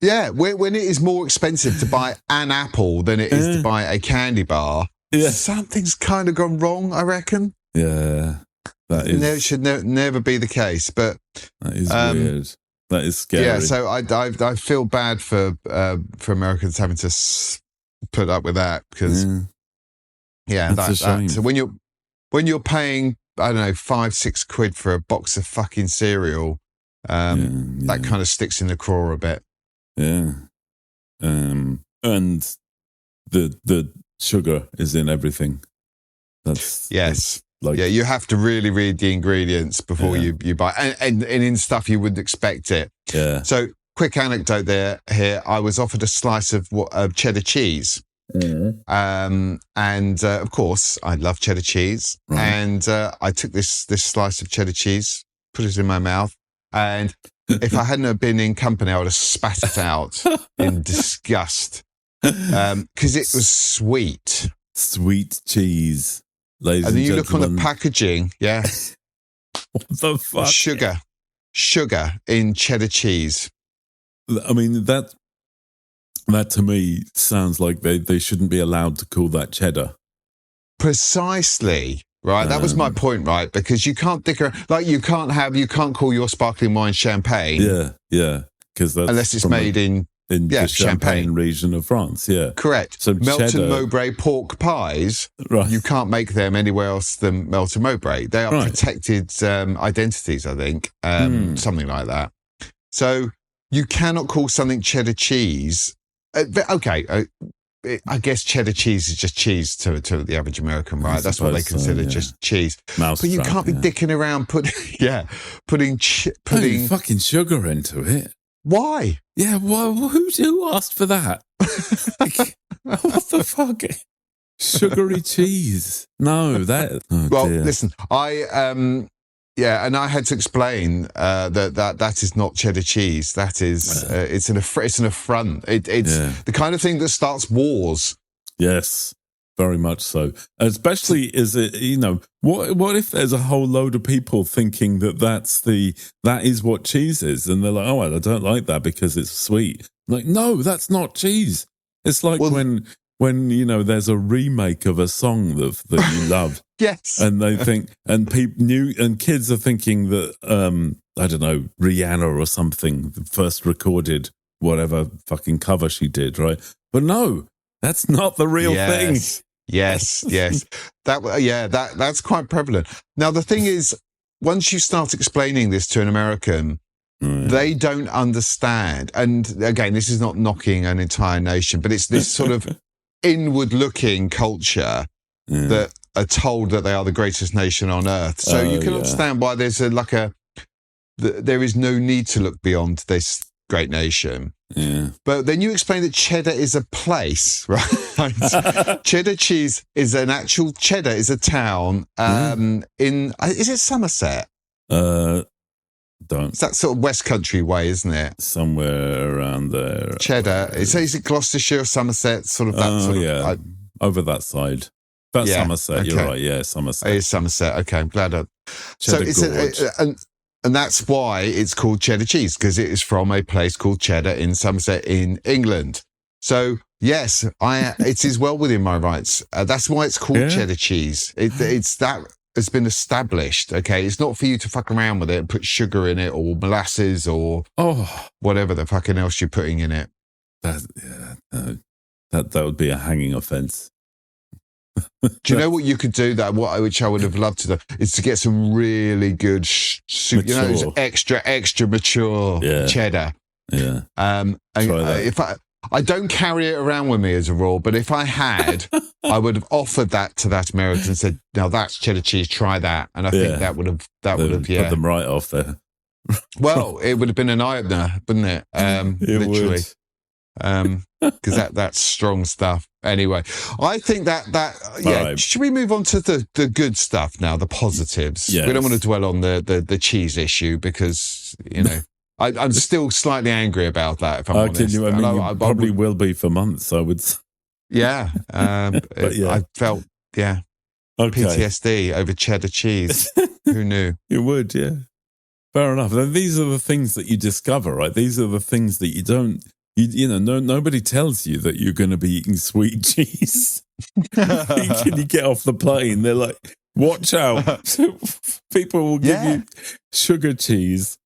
Yeah, when it is more expensive to buy an apple than it is to buy a candy bar, something's kind of gone wrong, I reckon. Yeah, that should never be the case. But that is weird. That is scary. Yeah, so I feel bad for Americans having to put up with that because that's a shame. So when you're paying, I don't know, 5-6 quid for a box of fucking cereal, that kind of sticks in the craw a bit. Yeah. And the sugar is in everything. You have to really read the ingredients before you buy, and in stuff you wouldn't expect it. Yeah. So, quick anecdote here. I was offered a slice of cheddar cheese. And of course I love cheddar cheese, and I took this slice of cheddar cheese, put it in my mouth, and if I hadn't have been in company, I would have spat it out in disgust because it was sweet cheese, ladies and then you look on the packaging, what the fuck? Sugar in cheddar cheese. I mean that to me sounds like they shouldn't be allowed to call that cheddar. Precisely, right? That was my point, right? Because you can't dick around, like you can't call your sparkling wine champagne. Yeah. because that's unless it's made in the Champagne region of France. Yeah, correct. So Melton Mowbray pork pies, right. You can't make them anywhere else than Melton Mowbray. They are protected identities, I think, something like that. So you cannot call something cheddar cheese. I guess cheddar cheese is just cheese to the average American, right? That's what they consider just cheese. But you can't be dicking around putting fucking sugar into it. Why? Yeah, who asked for that? What the fuck? Sugary cheese? No, that. Oh, well, dear. Listen, and I had to explain that is not cheddar cheese. That is, it's an affront. It's the kind of thing that starts wars. Yes, very much so. Especially is it, what if there's a whole load of people thinking that is what cheese is, and they're like, oh, I don't like that because it's sweet. I'm like, no, that's not cheese. It's like when there's a remake of a song that you love. Yes. And they think, and kids are thinking that, I don't know, Rihanna or something first recorded whatever fucking cover she did, right? But no, that's not the real thing. Yes. That's quite prevalent. Now, the thing is, once you start explaining this to an American, they don't understand. And again, this is not knocking an entire nation, but it's this sort of inward-looking culture that are told that they are the greatest nation on earth. So you can understand why there's there is no need to look beyond this great nation. Yeah. But then you explain that cheddar is a place, right? Cheddar cheese is an actual cheddar is a town is it Somerset? It's that sort of West Country way, isn't it? Somewhere around there. Cheddar. Is it Gloucestershire or Somerset? Sort of that sort of. Over that side. That's Somerset, okay. You're right. Yeah, Somerset. It is Somerset. Okay, I'm glad. And that's why it's called cheddar cheese, because it is from a place called Cheddar in Somerset in England. So, yes, it is well within my rights. That's why it's called cheddar cheese. It's that has been established, okay? It's not for you to fuck around with it and put sugar in it or molasses or whatever the fucking else you're putting in it. That would be a hanging offence. Do you know what you could do which I would have loved to do, is to get some really good extra mature cheddar. Yeah. If I don't carry it around with me as a rule, but if I had, I would have offered that to that American and said, "Now that's cheddar cheese. Try that." And I think that would have put them right off there. Well, it would have been an eye opener, wouldn't it? Literally. Because that's strong stuff. Anyway, I think that right. Should we move on to the good stuff now, the positives? Yes. We don't want to dwell on the cheese issue because I'm still slightly angry about that. If I'm honest, you probably will be for months. I would. Yeah, I felt PTSD over cheddar cheese. Who knew? You would, yeah. Fair enough. And these are the things that you discover, right? These are the things that you don't. Nobody tells you that you're going to be eating sweet cheese. Can you get off the plane? They're like, watch out. People will give you sugar cheese.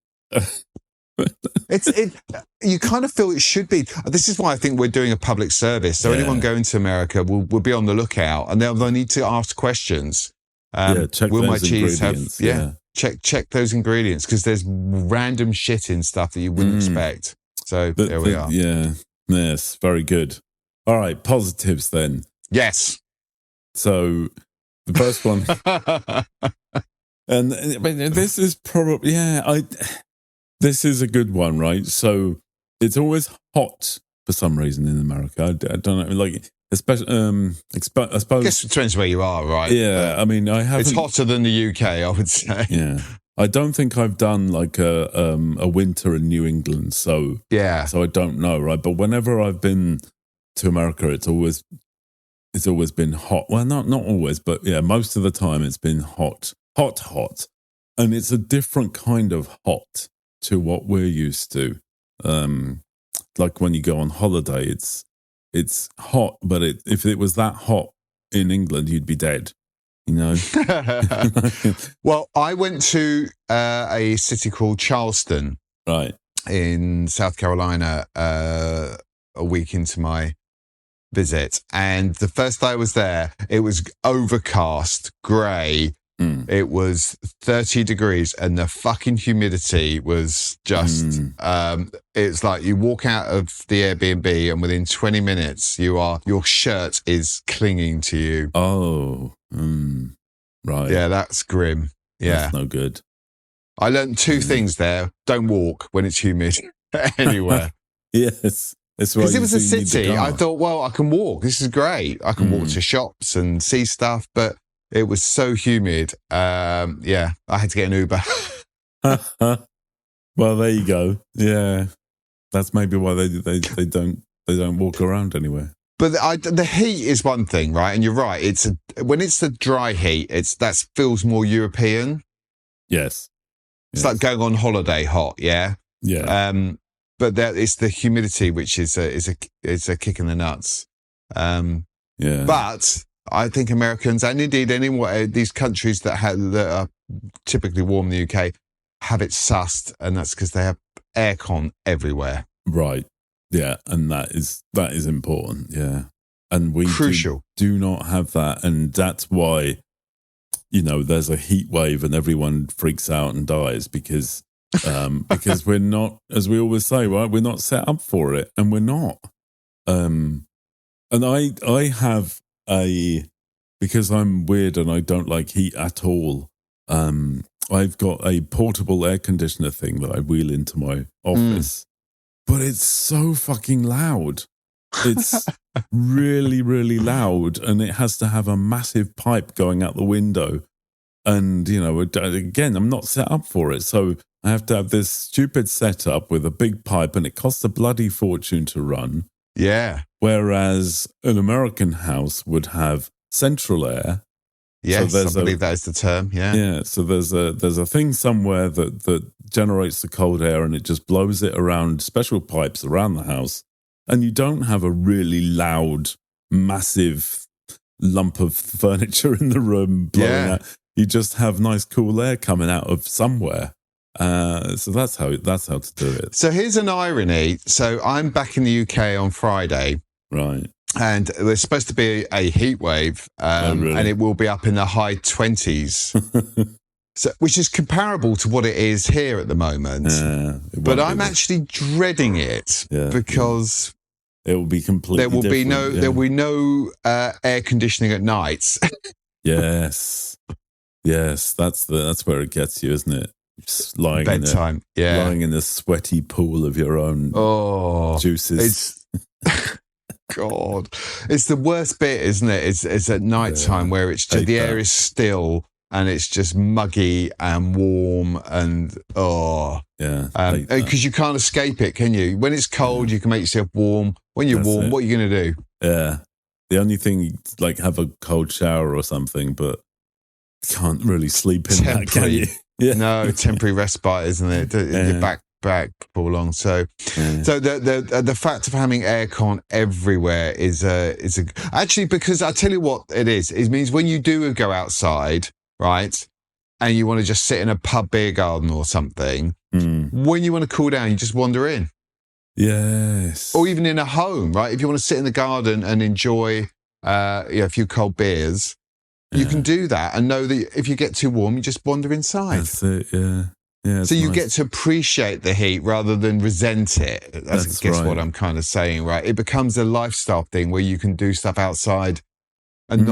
You kind of feel it should be. This is why I think we're doing a public service. So anyone going to America will be on the lookout, and they'll need to ask questions. Check will those my cheese ingredients. have? Check those ingredients, because there's random shit in stuff that you wouldn't expect. So there we are. Yeah. Yes. Very good. All right. Positives then. Yes. So the first one, and this is probably this is a good one, right? So it's always hot for some reason in America. I don't know, like especially. I suppose. I guess it depends where you are, right? Yeah. I mean, I haven't. It's hotter than the UK, I would say. Yeah. I don't think I've done like a winter in New England, so I don't know, right? But whenever I've been to America, it's always been hot. Well, not always, but most of the time it's been hot, and it's a different kind of hot to what we're used to. Like when you go on holiday, it's hot, but if it was that hot in England, you'd be dead. Well, I went to a city called Charleston. Right. in South Carolina a week into my visit, and the first day I was there, it was overcast, grey. It was 30 degrees, and the fucking humidity was just, it's like you walk out of the Airbnb and within 20 minutes, your shirt is clinging to you. Oh, right. Yeah, that's grim. Yeah. That's no good. I learned two things there. Don't walk when it's humid anywhere. Yes. Because it was a city, I thought, well, I can walk. This is great. I can walk to shops and see stuff, but it was so humid. Yeah, I had to get an Uber. Well, there you go. Yeah, that's maybe why they don't walk around anywhere. But the heat is one thing, right? And you're right. When it's the dry heat, that feels more European. Yes, it's like going on holiday hot. Yeah, yeah. But it's the humidity which is a kick in the nuts. Yeah. But I think Americans, and indeed these countries that are typically warm in the UK, have it sussed, and that's because they have aircon everywhere. Right. Yeah, and that is important. Yeah, and we crucial do not have that, and that's why there's a heat wave and everyone freaks out and dies because we're not, as we always say, right? We're not set up for it, and we're not. And I have because I'm weird and I don't like heat at all. I've got a portable air conditioner thing that I wheel into my office, but it's so fucking loud. It's really, really loud, and it has to have a massive pipe going out the window. And, again, I'm not set up for it. So I have to have this stupid setup with a big pipe, and it costs a bloody fortune to run. Yeah. Whereas an American house would have central air. Yes, so I believe that is the term. Yeah. Yeah. So there's a thing somewhere that generates the cold air, and it just blows it around special pipes around the house. And you don't have a really loud, massive lump of furniture in the room blowing out. You just have nice, cool air coming out of somewhere. So that's how to do it. So here's an irony. So I'm back in the UK on Friday. Right. And there's supposed to be a heat wave, really? And it will be up in the high 20s, so, which is comparable to what it is here at the moment. Yeah, but I'm actually dreading it because it will be completely there will be no air conditioning at nights. Yes, that's where it gets you, isn't it? Just lying bedtime, lying in the sweaty pool of your own juices. God, it's the worst bit, isn't it? It's at night time where it's just the air is still and it's just muggy and warm and because you can't escape it, can you? When it's cold, you can make yourself warm. When you're warm, what are you going to do? Yeah, the only thing, like, have a cold shower or something, but can't really sleep in that, can you? Yeah. No, temporary respite, isn't it? Your back for long. So the fact of having aircon everywhere is actually, because I tell you what it means when you do go outside, right, and you want to just sit in a pub beer garden or something, when you want to cool down, you just wander in. Yes. Or even in a home, right? If you want to sit in the garden and enjoy a few cold beers, you can do that and know that if you get too warm, you just wander inside. That's it, yeah. So you get to appreciate the heat rather than resent it. That's what I'm kind of saying, right? It becomes a lifestyle thing where you can do stuff outside and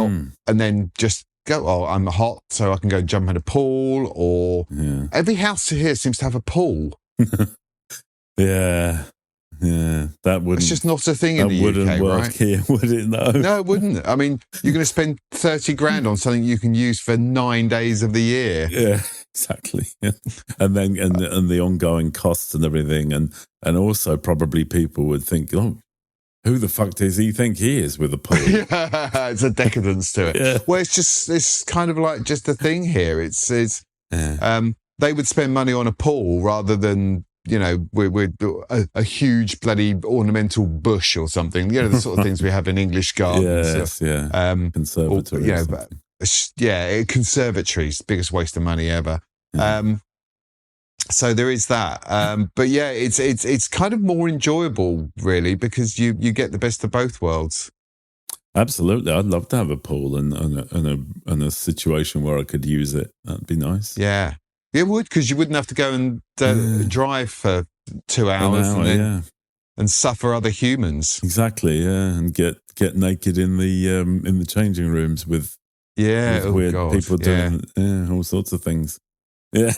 and then just go, I'm hot, so I can go jump in a pool, or every house here seems to have a pool. Yeah. That wouldn't. It's just not a thing in the UK, wouldn't work right? Here, would it? No, it wouldn't. I mean, you're going to spend 30 grand on something you can use for 9 days of the year. Yeah, exactly. And then and the ongoing costs and everything, and also probably people would think, who the fuck does he think he is with a pool? It's a decadence to it. Yeah. Well, it's kind of like just a thing here. It's they would spend money on a pool rather than, with a huge bloody ornamental bush or something. The sort of things we have in English gardens. Yes, conservatory. Conservatories, biggest waste of money ever. Yeah. So there is that. But yeah, it's kind of more enjoyable, really, because you get the best of both worlds. Absolutely. I'd love to have a pool and a situation where I could use it. That'd be nice. Yeah. It would, because you wouldn't have to go and drive for 2 hours and suffer other humans. Exactly, yeah. And get naked in the changing rooms with weird people doing all sorts of things. Yeah.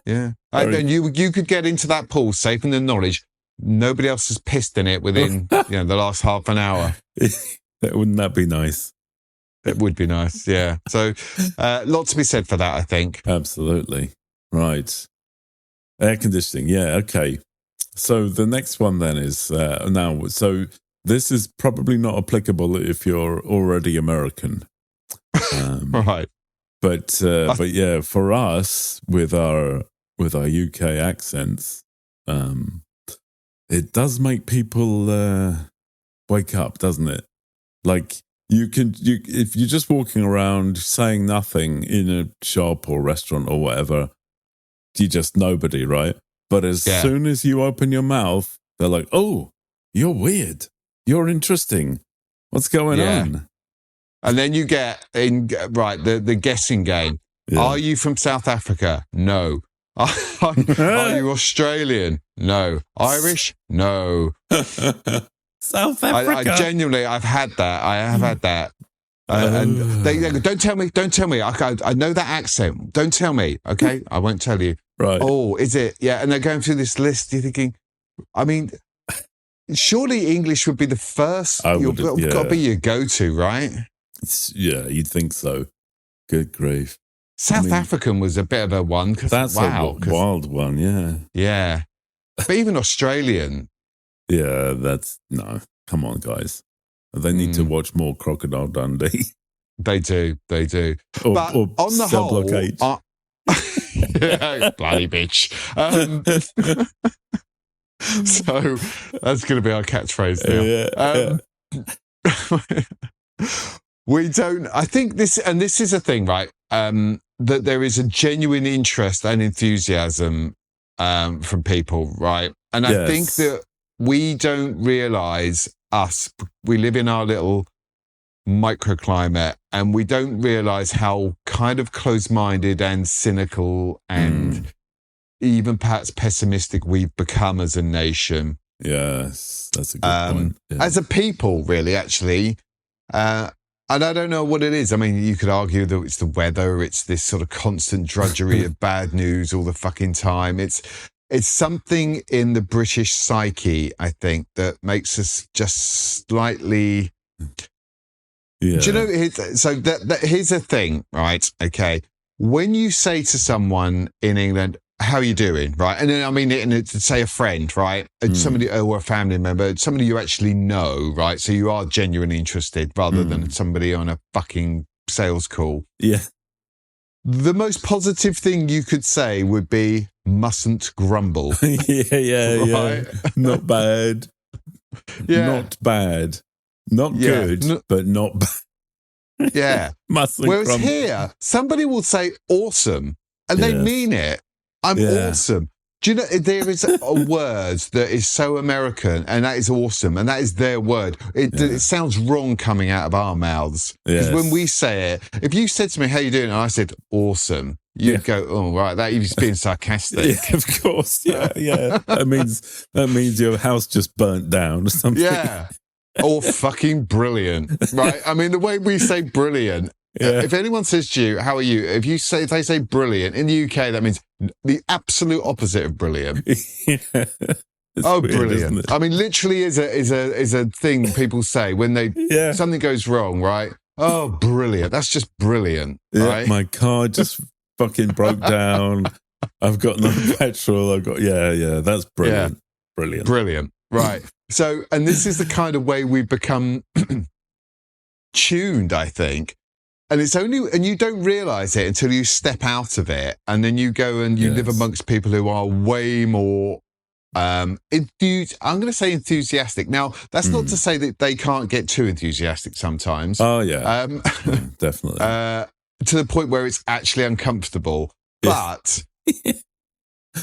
Yeah. And you could get into that pool safe in the knowledge nobody else has pissed in it within the last half an hour. Wouldn't that be nice? It would be nice, yeah. So lot to be said for that, I think. Absolutely. Right. Air conditioning, yeah, okay. So the next one then is so this is probably not applicable if you're already American. Right. But yeah, for us with our UK accents, it does make people wake up, doesn't it? Like if you're just walking around saying nothing in a shop or restaurant or whatever, you're just nobody, right? But as soon as you open your mouth, they're like, "Oh, you're weird. You're interesting. What's going on?" And then you get the guessing game. Yeah. Are you from South Africa? No. Are you Australian? No. Irish? No. South Africa. I genuinely, I've had that. I have had that. And they go, don't tell me. I know that accent. Don't tell me. Okay, I won't tell you. Right. Oh, is it? Yeah. And they're going through this list. You're thinking, I mean, surely English would be the first. Got to be your go-to, right? Yeah, you'd think so. Good grief. South African was a bit of a one. That's a wild one, yeah. Yeah. But even Australian. Yeah, no. Come on, guys. They need to watch more Crocodile Dundee. They do. Or on the Cell whole... Block 8. Bloody bitch. So that's going to be our catchphrase now. We don't... I think this is a thing, right? That there is a genuine interest and enthusiasm from people, right? And I think that we don't realise we live in our little microclimate and we don't realise how kind of close-minded and cynical and even perhaps pessimistic we've become as a nation. Yes, that's a good point. Yeah. As a people, really, actually. And I don't know what it is. I mean, you could argue that it's the weather, it's this sort of constant drudgery of bad news all the fucking time. It's something in the British psyche, I think, that makes us just slightly... Yeah. Do you know, here's the thing, right? Okay. When you say to someone in England, how are you doing, right? And then, I mean, say a friend, right? Somebody or a family member, somebody you actually know, right? So you are genuinely interested rather than somebody on a fucking sales call. Yeah. The most positive thing you could say would be, mustn't grumble. Yeah. Not bad. Not bad. Not good, but not bad. Yeah. Mustn't Whereas grumble. here, somebody will say awesome, and they mean it. I'm awesome. Do you know, there is a word that is so American, and that is awesome, and that is their word. It sounds wrong coming out of our mouths. Because when we say it, if you said to me, how you doing? And I said, awesome. You'd go, oh, right, that you're just being sarcastic. Yeah, of course. Yeah. That means your house just burnt down or something. Yeah. Or fucking brilliant, right? I mean, the way we say brilliant, if anyone says to you, how are you? If they say brilliant, in the UK, that means the absolute opposite of brilliant. Weird, brilliant. I mean, literally is a thing people say when something goes wrong, right? Oh, brilliant. That's just brilliant, right? My car just fucking broke down. I've got no petrol. That's brilliant. Brilliant. Right. So, and this is the kind of way we've become tuned, I think. And and you don't realise it until you step out of it. And then you go and you live amongst people who are way more, I'm going to say enthusiastic. Now, that's not to say that they can't get too enthusiastic sometimes. Oh, yeah. Definitely. To the point where it's actually uncomfortable. But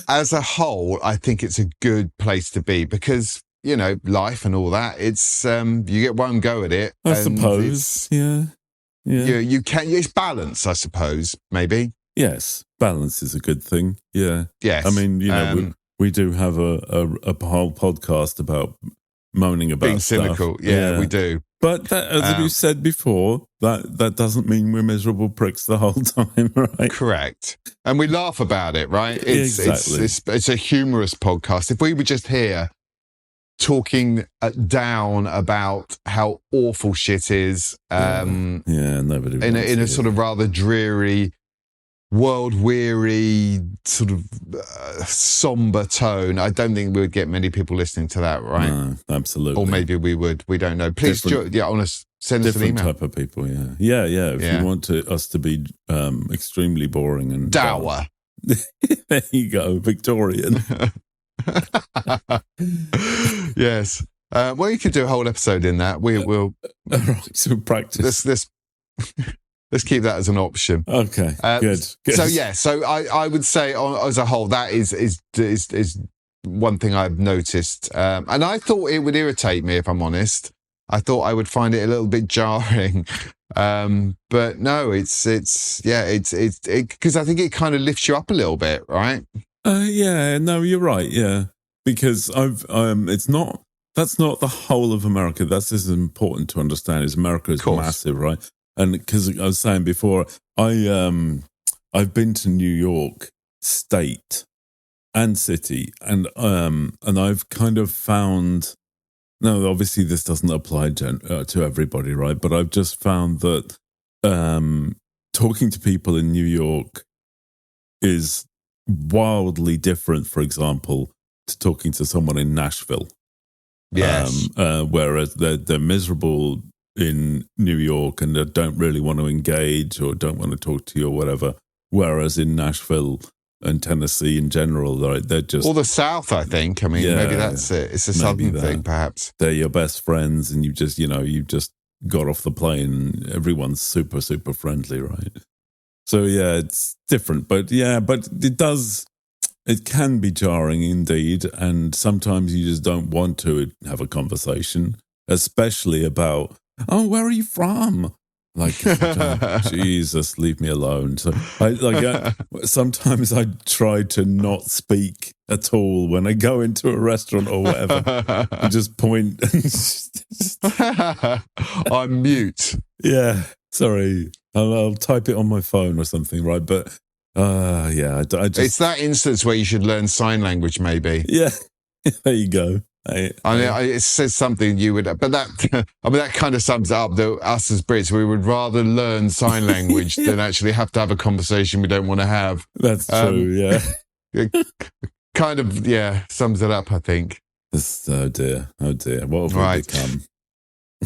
as a whole, I think it's a good place to be because, life and all that, it's, you get one go at it. I suppose, yeah. You can, it's balance, I suppose, maybe. Yes, balance is a good thing, yeah. Yes. I mean, we do have a whole podcast about moaning about being stuff. cynical, yeah, we do. But that, as you said before, that doesn't mean we're miserable pricks the whole time, right? Correct. And we laugh about it, right? Exactly. It's a humorous podcast. If we were just here talking down about how awful shit is, nobody in a sort of rather dreary, world-weary, sort of somber tone, I don't think we would get many people listening to that, right? No, absolutely. Or maybe we would. We don't know. Please, send us an email. Different type of people, yeah. If you want us to be extremely boring and dour. There you go, Victorian. Yes. Well, you could do a whole episode in that. We'll so practice. Let's keep that as an option. Okay, good. So I would say as a whole that is one thing I've noticed, and I thought it would irritate me if I'm honest. I thought I would find it a little bit jarring, but no, it's because I think it kind of lifts you up a little bit, right? No, you're right. Yeah, because that's not the whole of America. That's as important to understand. Is America is massive, right? And because I was saying before, I've been to New York State and City, and I've kind of found. No, obviously this doesn't apply to everybody, right? But I've just found that talking to people in New York is wildly different, for example, to talking to someone in Nashville. Yes. Whereas they're miserable in New York and they don't really want to engage or don't want to talk to you or whatever. Whereas in Nashville and Tennessee in general, right, they're just... Or the South, I think. I mean, maybe that's it. It's a Southern thing, perhaps. They're your best friends and you just got off the plane and everyone's super, super friendly, right? So, yeah, it's different. But, it can be jarring indeed. And sometimes you just don't want to have a conversation, especially about, where are you from? Like, Jesus, leave me alone. So, sometimes I try to not speak at all when I go into a restaurant or whatever. I just point. I'm mute. Yeah, sorry. I'll type it on my phone or something, right? But I just... It's that instance where you should learn sign language, maybe. Yeah, there you go. It says something you would, but that kind of sums up us as Brits. We would rather learn sign language than actually have to have a conversation we don't want to have. That's true. Yeah, it kind of sums it up. I think. Oh dear! What have we become?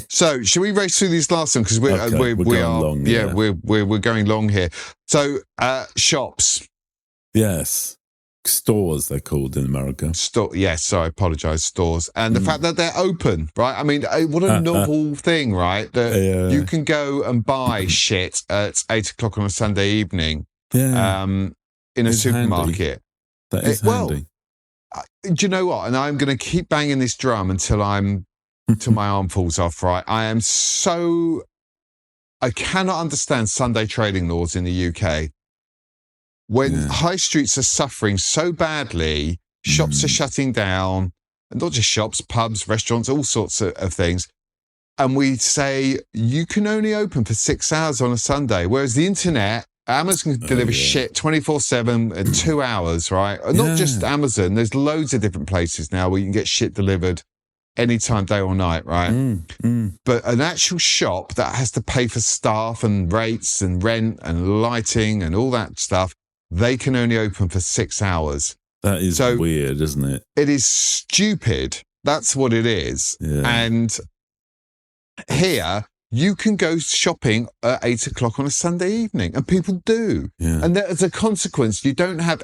So, should we race through these last ones because we're going long? Yeah, we're going long here. So, shops. Yes. Stores, they're called in America. I apologise, stores. And the fact that they're open, right? I mean, what a novel thing, right? That you can go and buy shit at 8 o'clock on a Sunday evening in a supermarket. Handy. That is handy. Do you know what? And I'm going to keep banging this drum until my arm falls off, right? I cannot understand Sunday trading laws in the UK. When high streets are suffering so badly, shops are shutting down, and not just shops, pubs, restaurants, all sorts of things. And we say, you can only open for 6 hours on a Sunday, whereas the internet, Amazon can deliver shit 24/7 and 2 hours, right? And not just Amazon, there's loads of different places now where you can get shit delivered anytime, day or night, right? But an actual shop that has to pay for staff and rates and rent and lighting and all that stuff, they can only open for 6 hours. That is weird, isn't it? It is stupid. That's what it is. Yeah. And here, you can go shopping at 8 o'clock on a Sunday evening, and people do. Yeah. And as a consequence, you don't have,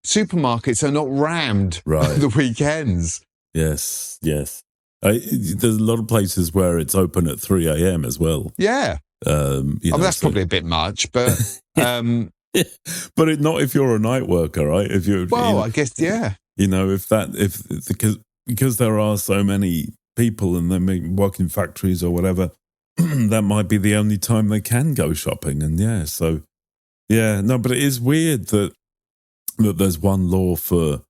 supermarkets are not rammed the weekends. Yes. There's a lot of places where it's open at 3 a.m. as well. Yeah. That's probably a bit much, but... But not if you're a night worker, right? If you're, I guess, yeah. Because there are so many people and they may work in factories or whatever, that might be the only time they can go shopping. And but it is weird that there's one law for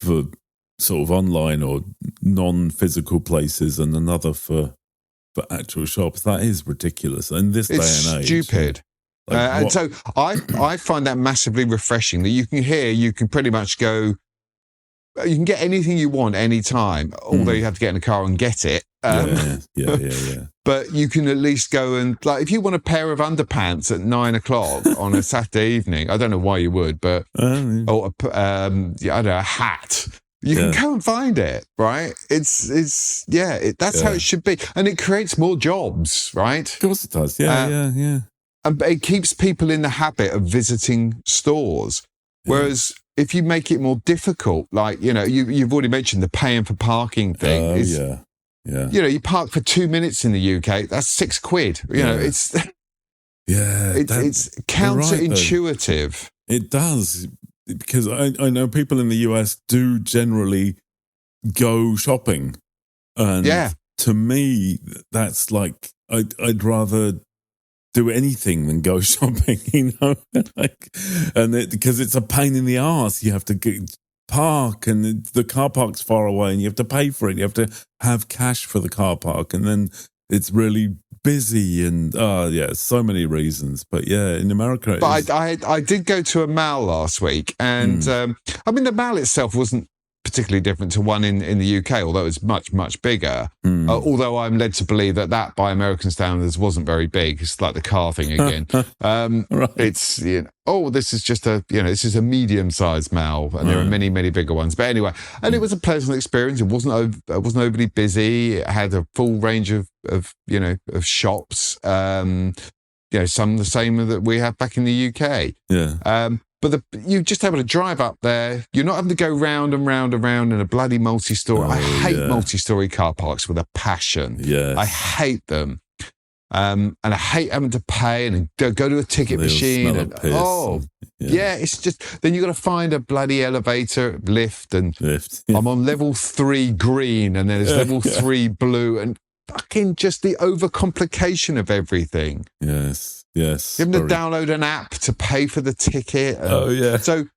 sort of online or non-physical places and another for actual shops. That is ridiculous in this day and age. It's stupid. And so I find that massively refreshing, that you can pretty much go, you can get anything you want anytime, although you have to get in a car and get it. Yeah. But you can at least go and, like, if you want a pair of underpants at 9:00 on a Saturday evening, I don't know why you would, but or I don't know, a hat. You can go and find it, right? That's how it should be, and it creates more jobs, right? Of course it does. Yeah. And it keeps people in the habit of visiting stores. Whereas if you make it more difficult, like, you've already mentioned the paying for parking thing. You park for 2 minutes in the UK, that's £6. It's it's counterintuitive. Right, it does, because I know people in the US do generally go shopping, and to me that's like I'd rather do anything than go shopping, because it's a pain in the arse. You have to park, and the car park's far away, and you have to pay for it. You have to have cash for the car park, and then it's really busy, and so many reasons. But in America, I did go to a mall last week, and the mall itself wasn't particularly different to one in the UK, although it's much, much bigger. Although I'm led to believe that by American standards wasn't very big. It's like the car thing again. Right. It's, this is just this is a medium-sized mall, and there are many, many bigger ones. But anyway, and it was a pleasant experience. It wasn't overly busy. It had a full range of shops. Some the same that we have back in the UK. Yeah. But you're just able to drive up there. You're not having to go round and round and round in a bloody multi-story. I hate multi-story car parks with a passion. Yes. I hate them. And I hate having to pay and go to a ticket machine. It's just, then you've got to find a bloody lift. I'm on level 3 green, and then it's level 3 blue, and fucking just the overcomplication of everything. Yes. Having to download an app to pay for the ticket. So,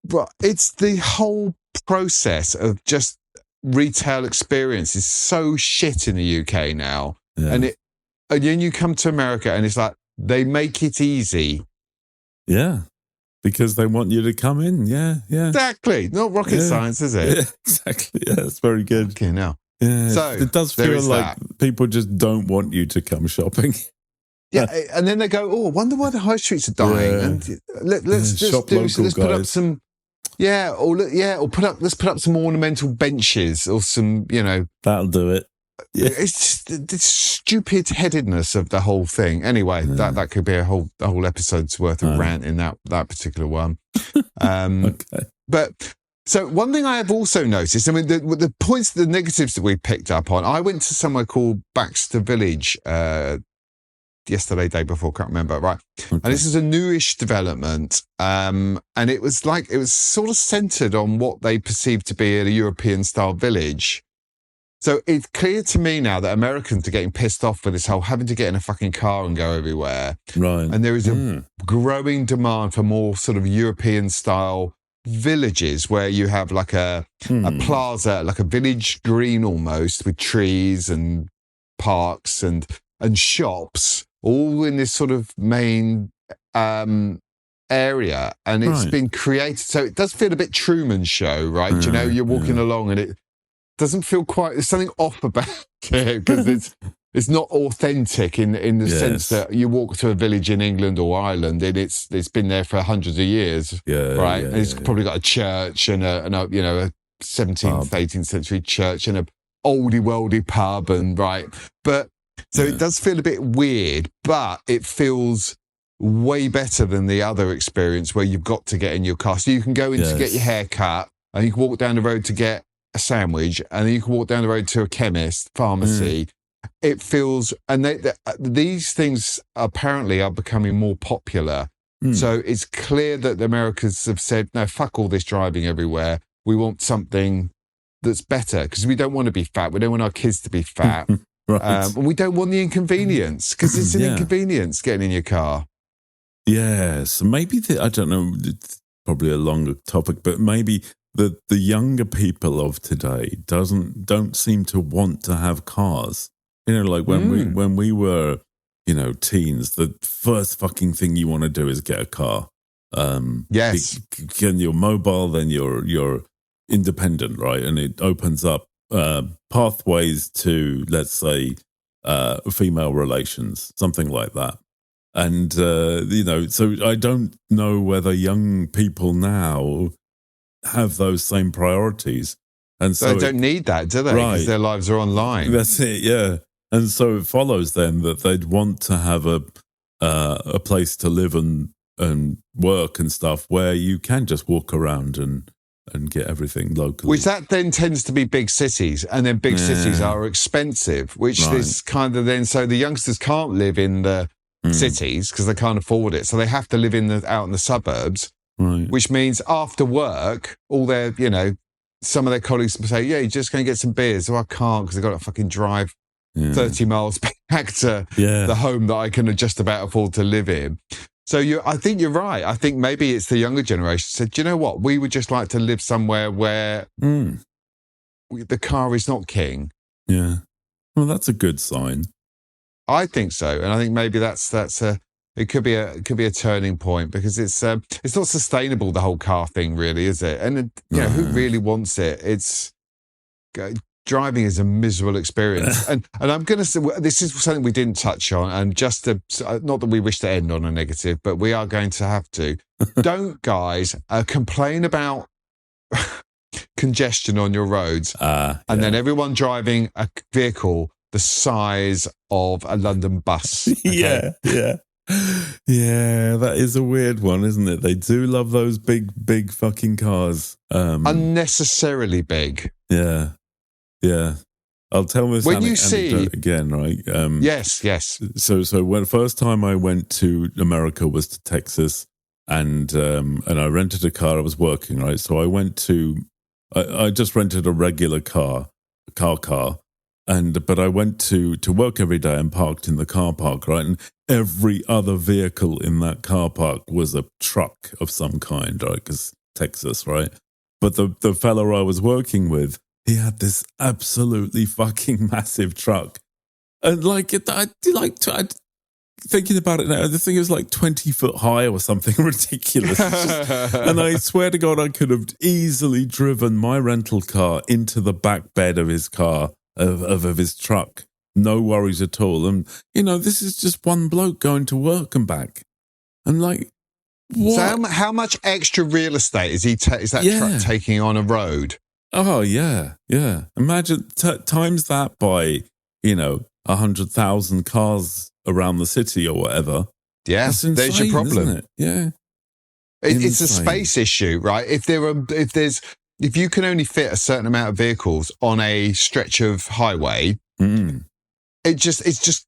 but it's the whole process of just retail experience is so shit in the UK now. Yeah. And then you come to America, and it's like they make it easy. Yeah. Because they want you to come in. Yeah. Exactly. Not rocket science, is it? Yeah, exactly. Yeah, it's very good. Okay, now. Yeah, so it does feel like people just don't want you to come shopping. Yeah, and then they go, I wonder why the high streets are dying. And let's just do so. Let's put up some, let's put up some ornamental benches or some, That'll do it. Yeah. It's just the stupid headedness of the whole thing. Anyway, that could be a whole episode's worth of rant in that particular one. Okay. But so one thing I have also noticed, the points, the negatives that we picked up on, I went to somewhere called Baxter Village yesterday, day before, can't remember, right? Okay. And this is a newish development, and it was sort of centred on what they perceived to be a European-style village. So it's clear to me now that Americans are getting pissed off with this whole having to get in a fucking car and go everywhere. Right. And there is a growing demand for more sort of European-style villages where you have like a plaza, like a village green almost, with trees and parks and shops, all in this sort of main area, and it's been created. So it does feel a bit Truman Show, right? You're walking along, and it doesn't feel quite. There's something off about it because it's not authentic in the sense that you walk to a village in England or Ireland, and it's been there for hundreds of years, right? And it's probably got a church and a 17th, 18th century church and a oldie worldy pub, and but. So it does feel a bit weird, but it feels way better than the other experience where you've got to get in your car. So you can go in to get your hair cut, and you can walk down the road to get a sandwich, and then you can walk down the road to a chemist, pharmacy. It feels, and these things apparently are becoming more popular So it's clear that the Americans have said, no, fuck all this driving everywhere. We want something that's better because we don't want to be fat. We don't want our kids to be fat. Right. And we don't want the inconvenience because it's an inconvenience getting in your car. Yes. Maybe, I don't know, it's probably a longer topic, but maybe the younger people of today don't seem to want to have cars. Like when we were, teens, the first fucking thing you want to do is get a car. Yes. Then you're mobile, then you're independent, right? And it opens up pathways to, let's say, female relations, something like that. And, so I don't know whether young people now have those same priorities. And so they don't need that, do they? Because their lives are online. That's it, yeah. And so it follows then that they'd want to have a place to live and work and stuff where you can just walk around and get everything locally. Which that then tends to be big cities, and then big cities are expensive, which is kind of then, so the youngsters can't live in the cities because they can't afford it. So they have to live out in the suburbs, which means after work, all their, some of their colleagues say, yeah, you're just going to get some beers. Oh, I can't because I've got to fucking drive 30 miles back to the home that I can just about afford to live in. So I think you're right. I think maybe it's the younger generation said, do you know what? We would just like to live somewhere where the car is not king. Yeah. Well, that's a good sign. I think so. And I think maybe it could be a turning point because it's not sustainable, the whole car thing, really, is it? And who really wants it? Driving is a miserable experience. and I'm going to say, this is something we didn't touch on, and just to, not that we wish to end on a negative, but we are going to have to. Don't, guys, complain about congestion on your roads and then everyone driving a vehicle the size of a London bus. Okay? Yeah. Yeah, that is a weird one, isn't it? They do love those big fucking cars. Unnecessarily big. Yeah. I'll tell this anecdote again, right? Yes. So when the first time I went to America was to Texas, and I rented a car. I was working, right? So I just rented a regular car, but I went to work every day and parked in the car park, right? And every other vehicle in that car park was a truck of some kind, right? Because Texas, right? But the fellow I was working with, he had this absolutely fucking massive truck. And thinking about it now, the thing was like 20 foot high or something ridiculous. And I swear to God, I could have easily driven my rental car into the back bed of his car, of his truck. No worries at all. And, this is just one bloke going to work and back. And like, what? So how much extra real estate is is that truck taking on a road? Oh, yeah. Imagine times that by, 100,000 cars around the city or whatever. Yeah, that's insane, there's your problem. Isn't it? Yeah. It's a space issue, right? If you can only fit a certain amount of vehicles on a stretch of highway, it's just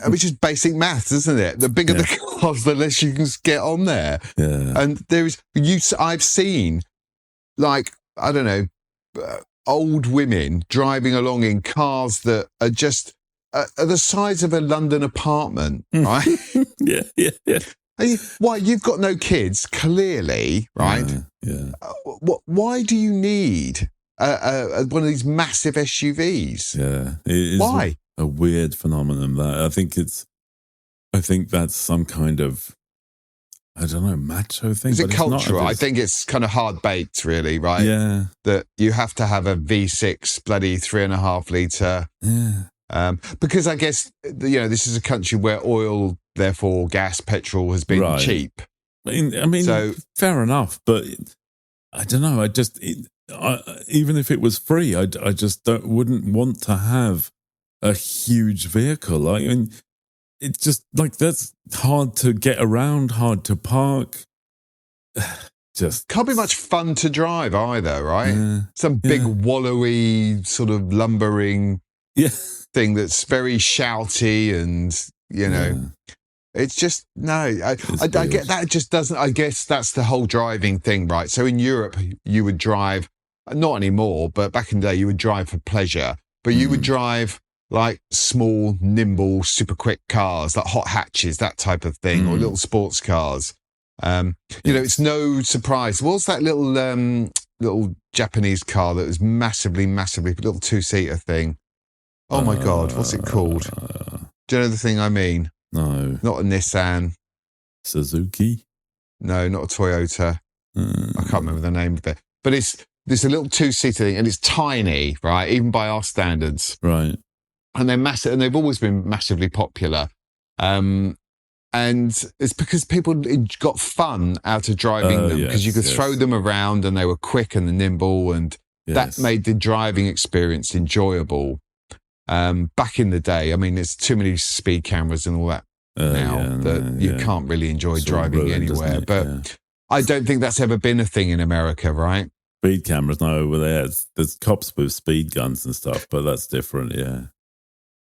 which is basic maths, isn't it? The bigger the cars, the less you can get on there. Yeah. And I've seen, like, I don't know, old women driving along in cars that are just the size of a London apartment, right? Yeah. Why? You've got no kids, clearly, right? Yeah. Why do you need one of these massive SUVs? Yeah. It is why? A weird phenomenon. That I think that's some kind of, I don't know, macho thing. Is it cultural? I think it's kind of hard-baked, really, right? Yeah. That you have to have a V6 bloody 3.5 litre. Yeah. Because I guess, this is a country where oil, therefore gas, petrol has been cheap. I mean, so, fair enough, but I don't know. Even if it was free, I just wouldn't want to have a huge vehicle. I mean, it's just like that's hard to get around, hard to park. Just can't be much fun to drive either, right? Some big wallowy sort of lumbering thing that's very shouty and It's just, no, I get that. It just doesn't, I guess that's the whole driving thing, right? So in Europe, you would drive, not anymore, but back in the day, you would drive for pleasure, but you would drive like small, nimble, super quick cars, like hot hatches, that type of thing, or little sports cars. You know, it's no surprise. What's that little Japanese car that was massively, little 2-seater thing? Oh my God, what's it called? Do you know the thing I mean? No. Not a Nissan. Suzuki? No, not a Toyota. I can't remember the name of it. But it's a little 2-seater thing, and it's tiny, right? Even by our standards. Right. And they're massive, and they've always been massively popular. And it's because people got fun out of driving them, because you could throw them around and they were quick and nimble, and that made the driving experience enjoyable. Back in the day, I mean, there's too many speed cameras and all that now that you can't really enjoy driving anywhere. But I don't think that's ever been a thing in America, right? Speed cameras, no, well, there's cops with speed guns and stuff, but that's different,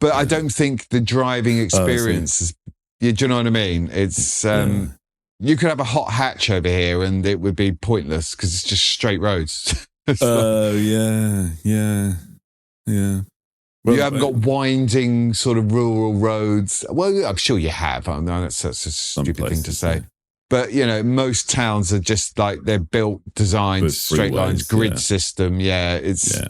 But I don't think the driving experience is, do you know what I mean? It's, you could have a hot hatch over here and it would be pointless because it's just straight roads. Well, you haven't got winding sort of rural roads. Well, I'm sure you have. I know that's a stupid thing to say. But, you know, most towns are just like they're built, designed, with straight lines, grid system. It's...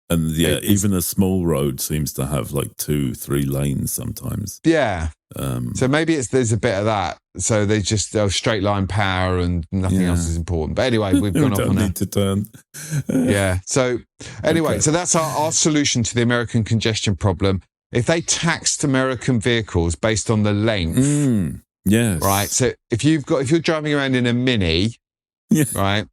And even a small road seems to have like 2-3 lanes sometimes. Yeah. So maybe there's a bit of that. So they're straight line power and nothing else is important. But anyway, we've gone off on need to turn. So anyway, so that's our solution to the American congestion problem. If they taxed American vehicles based on the length, right? So if you're driving around in a Mini, right?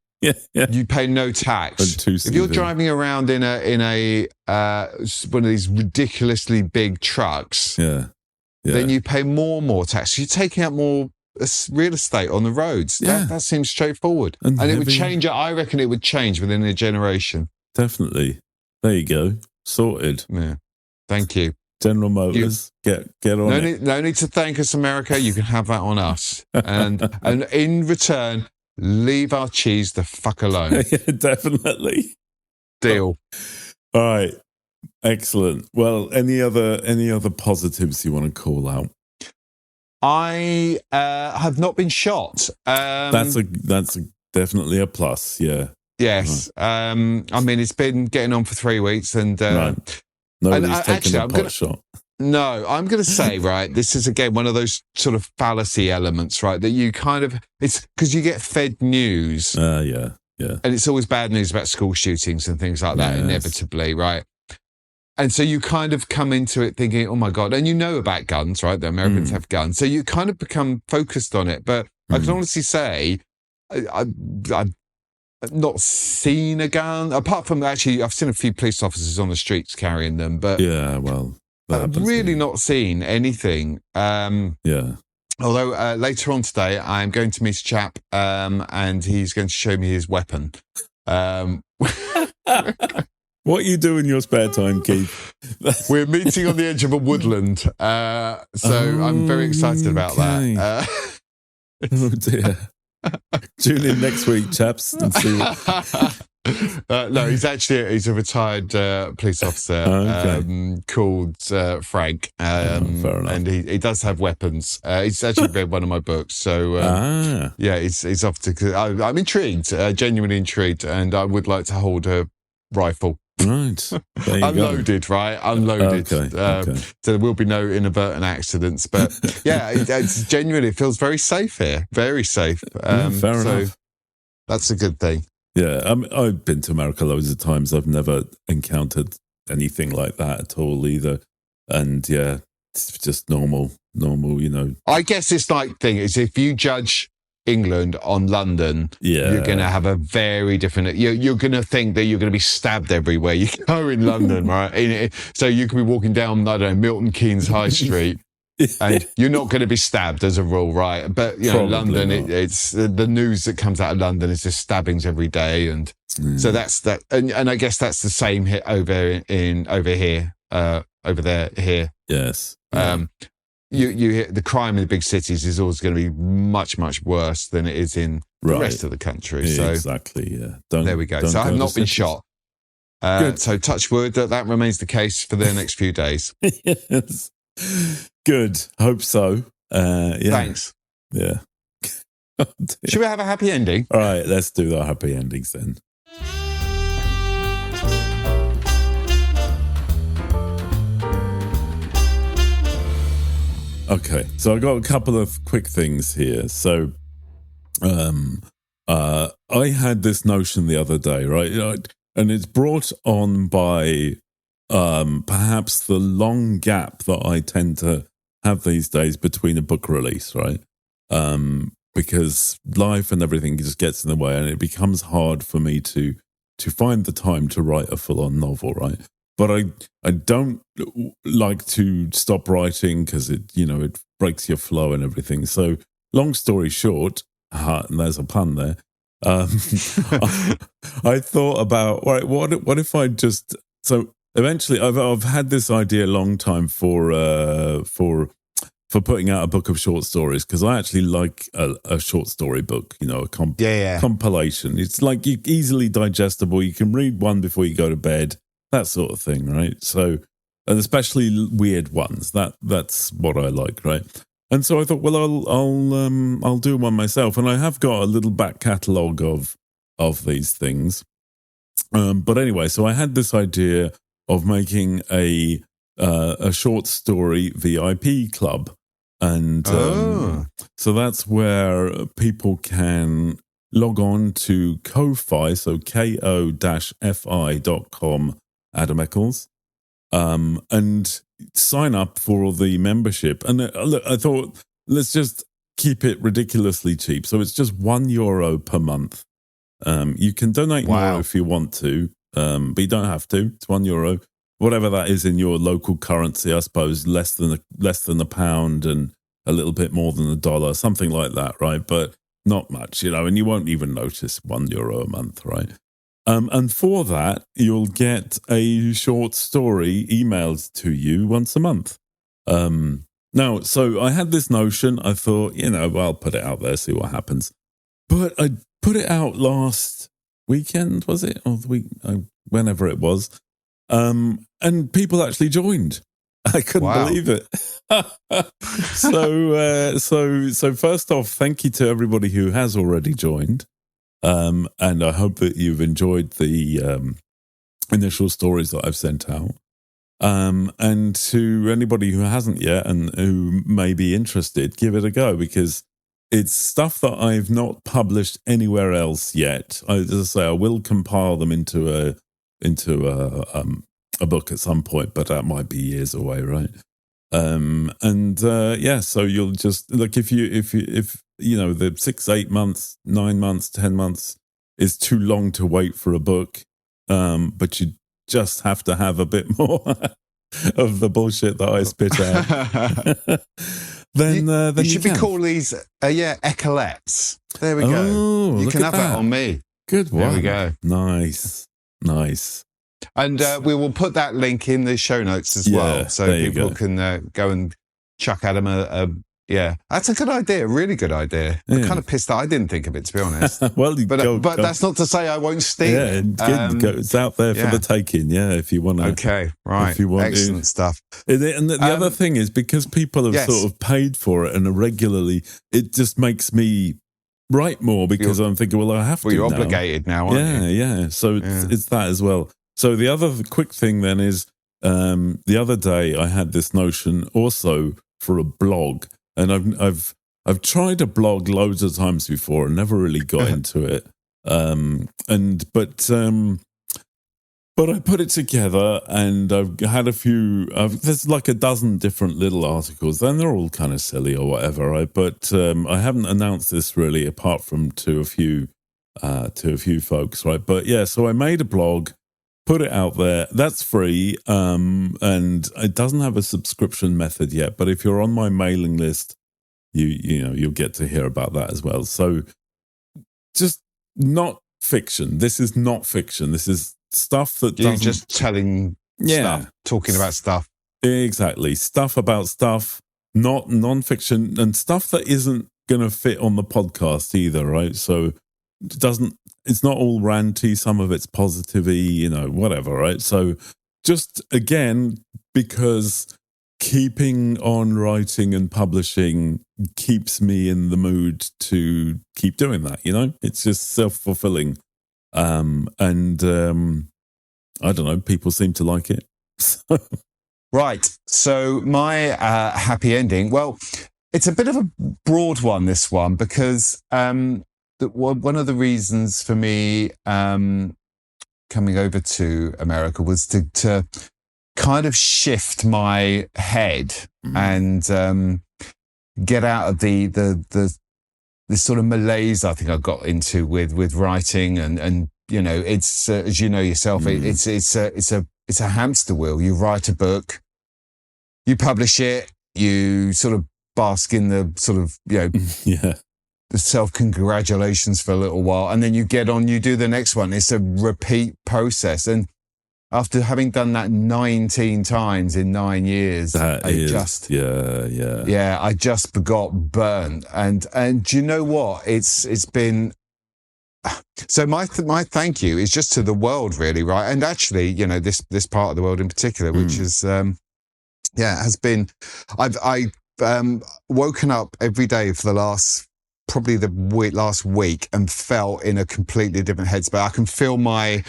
You pay no tax. If you're driving around in a one of these ridiculously big trucks, then you pay more tax. You're taking out more real estate on the roads. That seems straightforward, and it would change. I reckon it would change within a generation. Definitely. There you go. Sorted. Yeah. Thank you, General Motors. Get on it. No need to thank us, America. You can have that on us, and in return, leave our cheese the fuck alone. Definitely. Deal. All right. Excellent. Well, any other positives you want to call out? I have not been shot. That's definitely a plus. Yeah. Yes. I mean, it's been getting on for 3 weeks, and nobody's taken a pot shot. No, I'm going to say, right, this is, again, one of those sort of fallacy elements, right, that you kind of, it's because you get fed news. And it's always bad news about school shootings and things like that, inevitably, right? And so you kind of come into it thinking, oh my God, and you know about guns, right? The Americans have guns. So you kind of become focused on it. But I can honestly say, I've not seen a gun, apart from actually, I've seen a few police officers on the streets carrying them, but I've really not seen anything. Although later on today, I'm going to meet a chap, and he's going to show me his weapon. What you do in your spare time, Keith? We're meeting on the edge of a woodland, so I'm very excited about that. Oh dear. Tune in next week, chaps, and see what... No, he's a retired police officer called Frank, and he does have weapons. He's actually read one of my books, so he's off to. I'm intrigued, genuinely intrigued, and I would like to hold a rifle. Right, unloaded, right? Unloaded. Okay. So there will be no inadvertent accidents, but it's genuinely, it feels very safe here, very safe. Fair enough. That's a good thing. Yeah, I've been to America loads of times. I've never encountered anything like that at all either. And it's just normal, you know. I guess this thing is, if you judge England on London, you're going to have a very different... You're going to think that you're going to be stabbed everywhere you go in London, right? So you could be walking down, I don't know, Milton Keynes High Street, and you're not going to be stabbed as a rule, right? But London, it's the news that comes out of London is just stabbings every day, and so that's that. And I guess that's the same over there here. Yes. you hear the crime in the big cities is always going to be much, much worse than it is in the rest of the country. Yeah, so exactly, yeah. There we go. So I have not been shot. So touch wood that remains the case for the next few days. Yes. Good. Hope so. Yeah. Thanks. Yeah. Should we have a happy ending? All right, let's do the happy endings then. Okay, so I got a couple of quick things here. So, I had this notion the other day, right? And it's brought on by perhaps the long gap that I tend to have these days between a book release, right? Because life and everything just gets in the way, and it becomes hard for me to find the time to write a full-on novel, right? But I don't like to stop writing because it breaks your flow and everything. So long story short, and there's a pun there. I thought about, right, what if I just, so eventually I've had this idea a long time for putting out a book of short stories, because I actually like a short story book, a compilation. It's like easily digestible. You can read one before you go to bed, that sort of thing, right? So, and especially weird ones. That's what I like, right? And so I thought, well, I'll do one myself, and I have got a little back catalogue of these things. But anyway, so I had this idea of making a short story VIP club, and so that's where people can log on to Ko-Fi, so ko-fi.com, Adam Eccles, and sign up for the membership. And look, I thought, let's just keep it ridiculously cheap. So it's just €1 per month. You can donate more if you want to, but you don't have to. It's €1, whatever that is in your local currency. I suppose less than a pound and a little bit more than $1, something like that, right? But not much, and you won't even notice €1 a month, right? And for that, you'll get a short story emailed to you once a month. Now, so I had this notion. I thought, well, I'll put it out there, see what happens. But I put it out last weekend, was it? Or the week, whenever it was. And people actually joined. I couldn't believe it. So first off, thank you to everybody who has already joined. And I hope that you've enjoyed the initial stories that I've sent out. And to anybody who hasn't yet and who may be interested, give it a go, because it's stuff that I've not published anywhere else yet. As I say, I will compile them into a book at some point, but that might be years away, right? So you'll just look, if the 6, 8 months, 9 months, 10 months is too long to wait for a book, but you just have to have a bit more of the bullshit that I spit out. then you should call these Eccles. There we go. You can have that on me. Good one. There we go. Nice. And we will put that link in the show notes as well, so people can go and chuck Adam that's a good idea, really good idea. I'm kind of pissed that I didn't think of it, to be honest. Well, but that's not to say I won't steal it. It's out there for the taking, if you want to. Okay, right. If you want excellent stuff. And the other thing is, because people have sort of paid for it and irregularly, it just makes me write more, because I'm thinking, well, I have to. Well, you're obligated now, aren't you? Yeah. So it's that as well. So the other quick thing then is, the other day I had this notion also for a blog, and I've tried a blog loads of times before and never really got into it. But I put it together, and I've had a few. There's like a dozen different little articles, and they're all kind of silly or whatever, right? But I haven't announced this really, apart from to a few folks, right? But so I made a blog, put it out there. That's free, and it doesn't have a subscription method yet. But if you're on my mailing list, you'll get to hear about that as well. So, just not fiction. This is not fiction. This is stuff that you're just telling stuff, talking about stuff. Exactly, stuff about stuff. not non-fiction and stuff that isn't going to fit on the podcast either, right? So it's not all ranty. Some of it's positive-y, whatever, right? So just, again, because keeping on writing and publishing keeps me in the mood to keep doing that, It's just self-fulfilling. I don't know, people seem to like it. Right. So my happy ending, well, it's a bit of a broad one, this one, because one of the reasons for me coming over to America was to kind of shift my head and get out of the sort of malaise I think I got into with writing and it's as you know yourself, it's a hamster wheel. You write a book, you publish it, you sort of bask in the sort of the self-congratulations for a little while, and then you get on, you do the next one. It's a repeat process, and after having done that 19 times in 9 years, I just got burnt. And do you know what? It's been so my thank you is just to the world, really, right? And actually, this part of the world in particular, which is has been. I've woken up every day for the last week and felt in a completely different headspace. I can feel my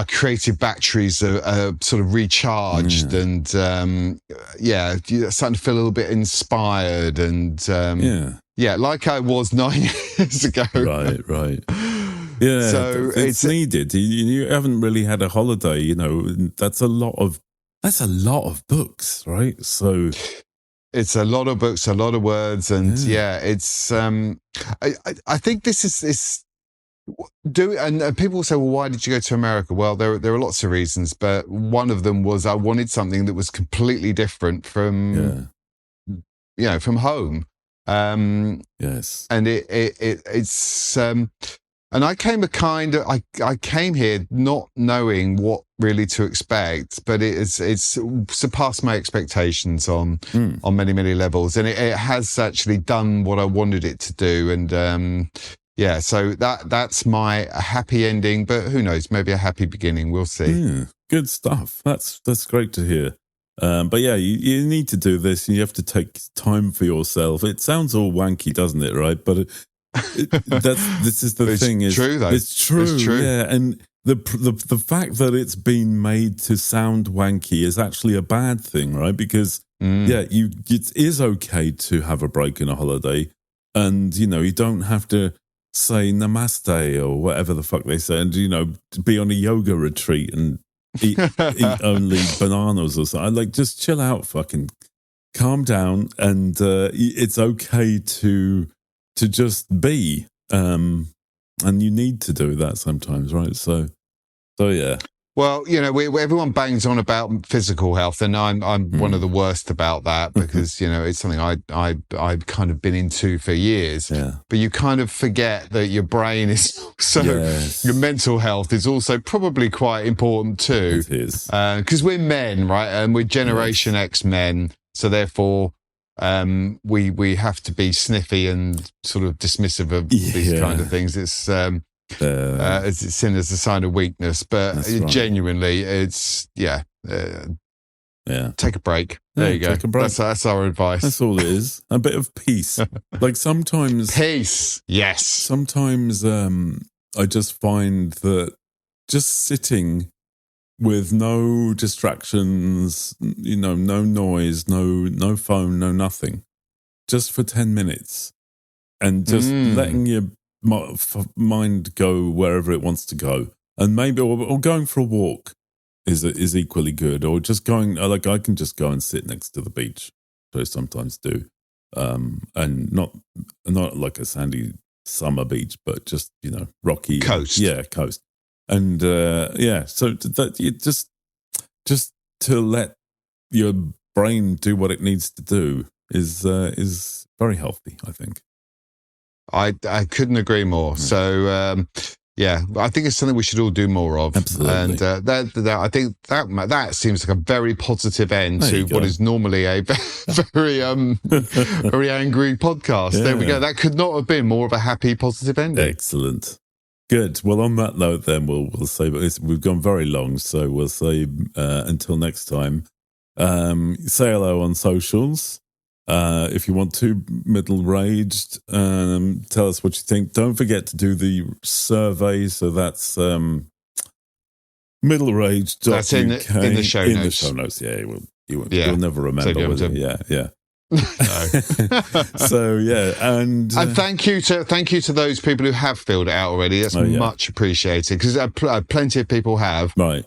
creative batteries are sort of recharged and starting to feel a little bit inspired and like I was 9 years ago. Right. Yeah, so it's needed. You haven't really had a holiday, that's a lot of books, right? So it's a lot of books, a lot of words, and it's I think this is and people say, well, why did you go to America? Well, there are lots of reasons, but one of them was I wanted something that was completely different from from home. Yes, and it's and I came I came here not knowing what really to expect, but it's surpassed my expectations on many, many levels, and it has actually done what I wanted it to do, and so that's my happy ending, but who knows, maybe a happy beginning, we'll see. Yeah, good stuff. That's great to hear. But you need to do this, and you have to take time for yourself. It sounds all wanky, doesn't it, right? But this is the thing. It's true, though. It's true. It's true. Yeah, and the fact that it's been made to sound wanky is actually a bad thing, right? Because it is okay to have a break and a holiday, and you don't have to say namaste or whatever the fuck they say, and be on a yoga retreat and eat only bananas or something. Like, just chill out, fucking calm down, and it's okay to just be, and you need to do that sometimes, right? So yeah. Well, everyone bangs on about physical health, and I'm one of the worst about that because it's something I've kind of been into for years. Yeah. But you kind of forget that your brain is also your mental health is also probably quite important too. It is, because we're men, right? And we're Generation X men, so therefore we have to be sniffy and sort of dismissive of these kind of things. It's it's seen as a sign of weakness, but genuinely, it's take a break. There you go. Take a break. That's our advice. That's all it is. A bit of peace. Like sometimes peace. Yes. Sometimes I just find that just sitting with no distractions, no noise, no phone, no nothing, just for 10 minutes, and just letting your mind go wherever it wants to go, and maybe or going for a walk is equally good, or just going, like, I can just go and sit next to the beach, which I sometimes do, and not like a sandy summer beach, but just rocky coast, coast, and so that you just to let your brain do what it needs to do is very healthy, I think. I couldn't agree more. So Yeah, I think it's something we should all do more of. Absolutely. And I think that seems like a very positive end to what is normally a very very angry podcast. Yeah. There we go. That could not have been more of a happy, positive ending. Excellent. Good. Well, on that note, then we'll say, but we've gone very long, so we'll say until next time. Say hello on socials. If you want to, middle-raged, tell us what you think. Don't forget to do the survey. So that's middle-raged. That's in the show notes. In the show notes, yeah. You'll never remember. So yeah. So and thank you to those people who have filled it out already. That's much appreciated, because plenty of people have, right?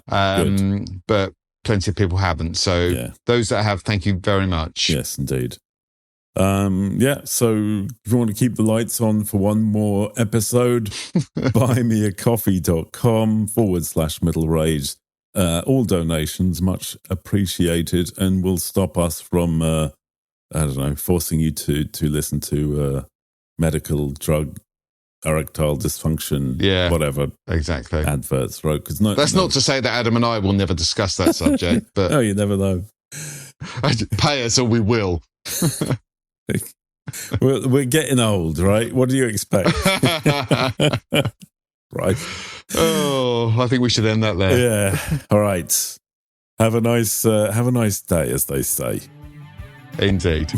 But plenty of people haven't. So those that have, thank you very much. Yes, indeed. So if you want to keep the lights on for one more episode, buymeacoffee.com/middlerage. All donations much appreciated, and will stop us from I don't know, forcing you to listen to medical, drug, erectile dysfunction, whatever, exactly, adverts, right? Because that's not to say that Adam and I will never discuss that subject, but no, you never know. Pay us or we will. We're getting old, right? What do you expect? Right. Oh, I think we should end that there. Yeah. All right. Have a nice day, as they say. Indeed.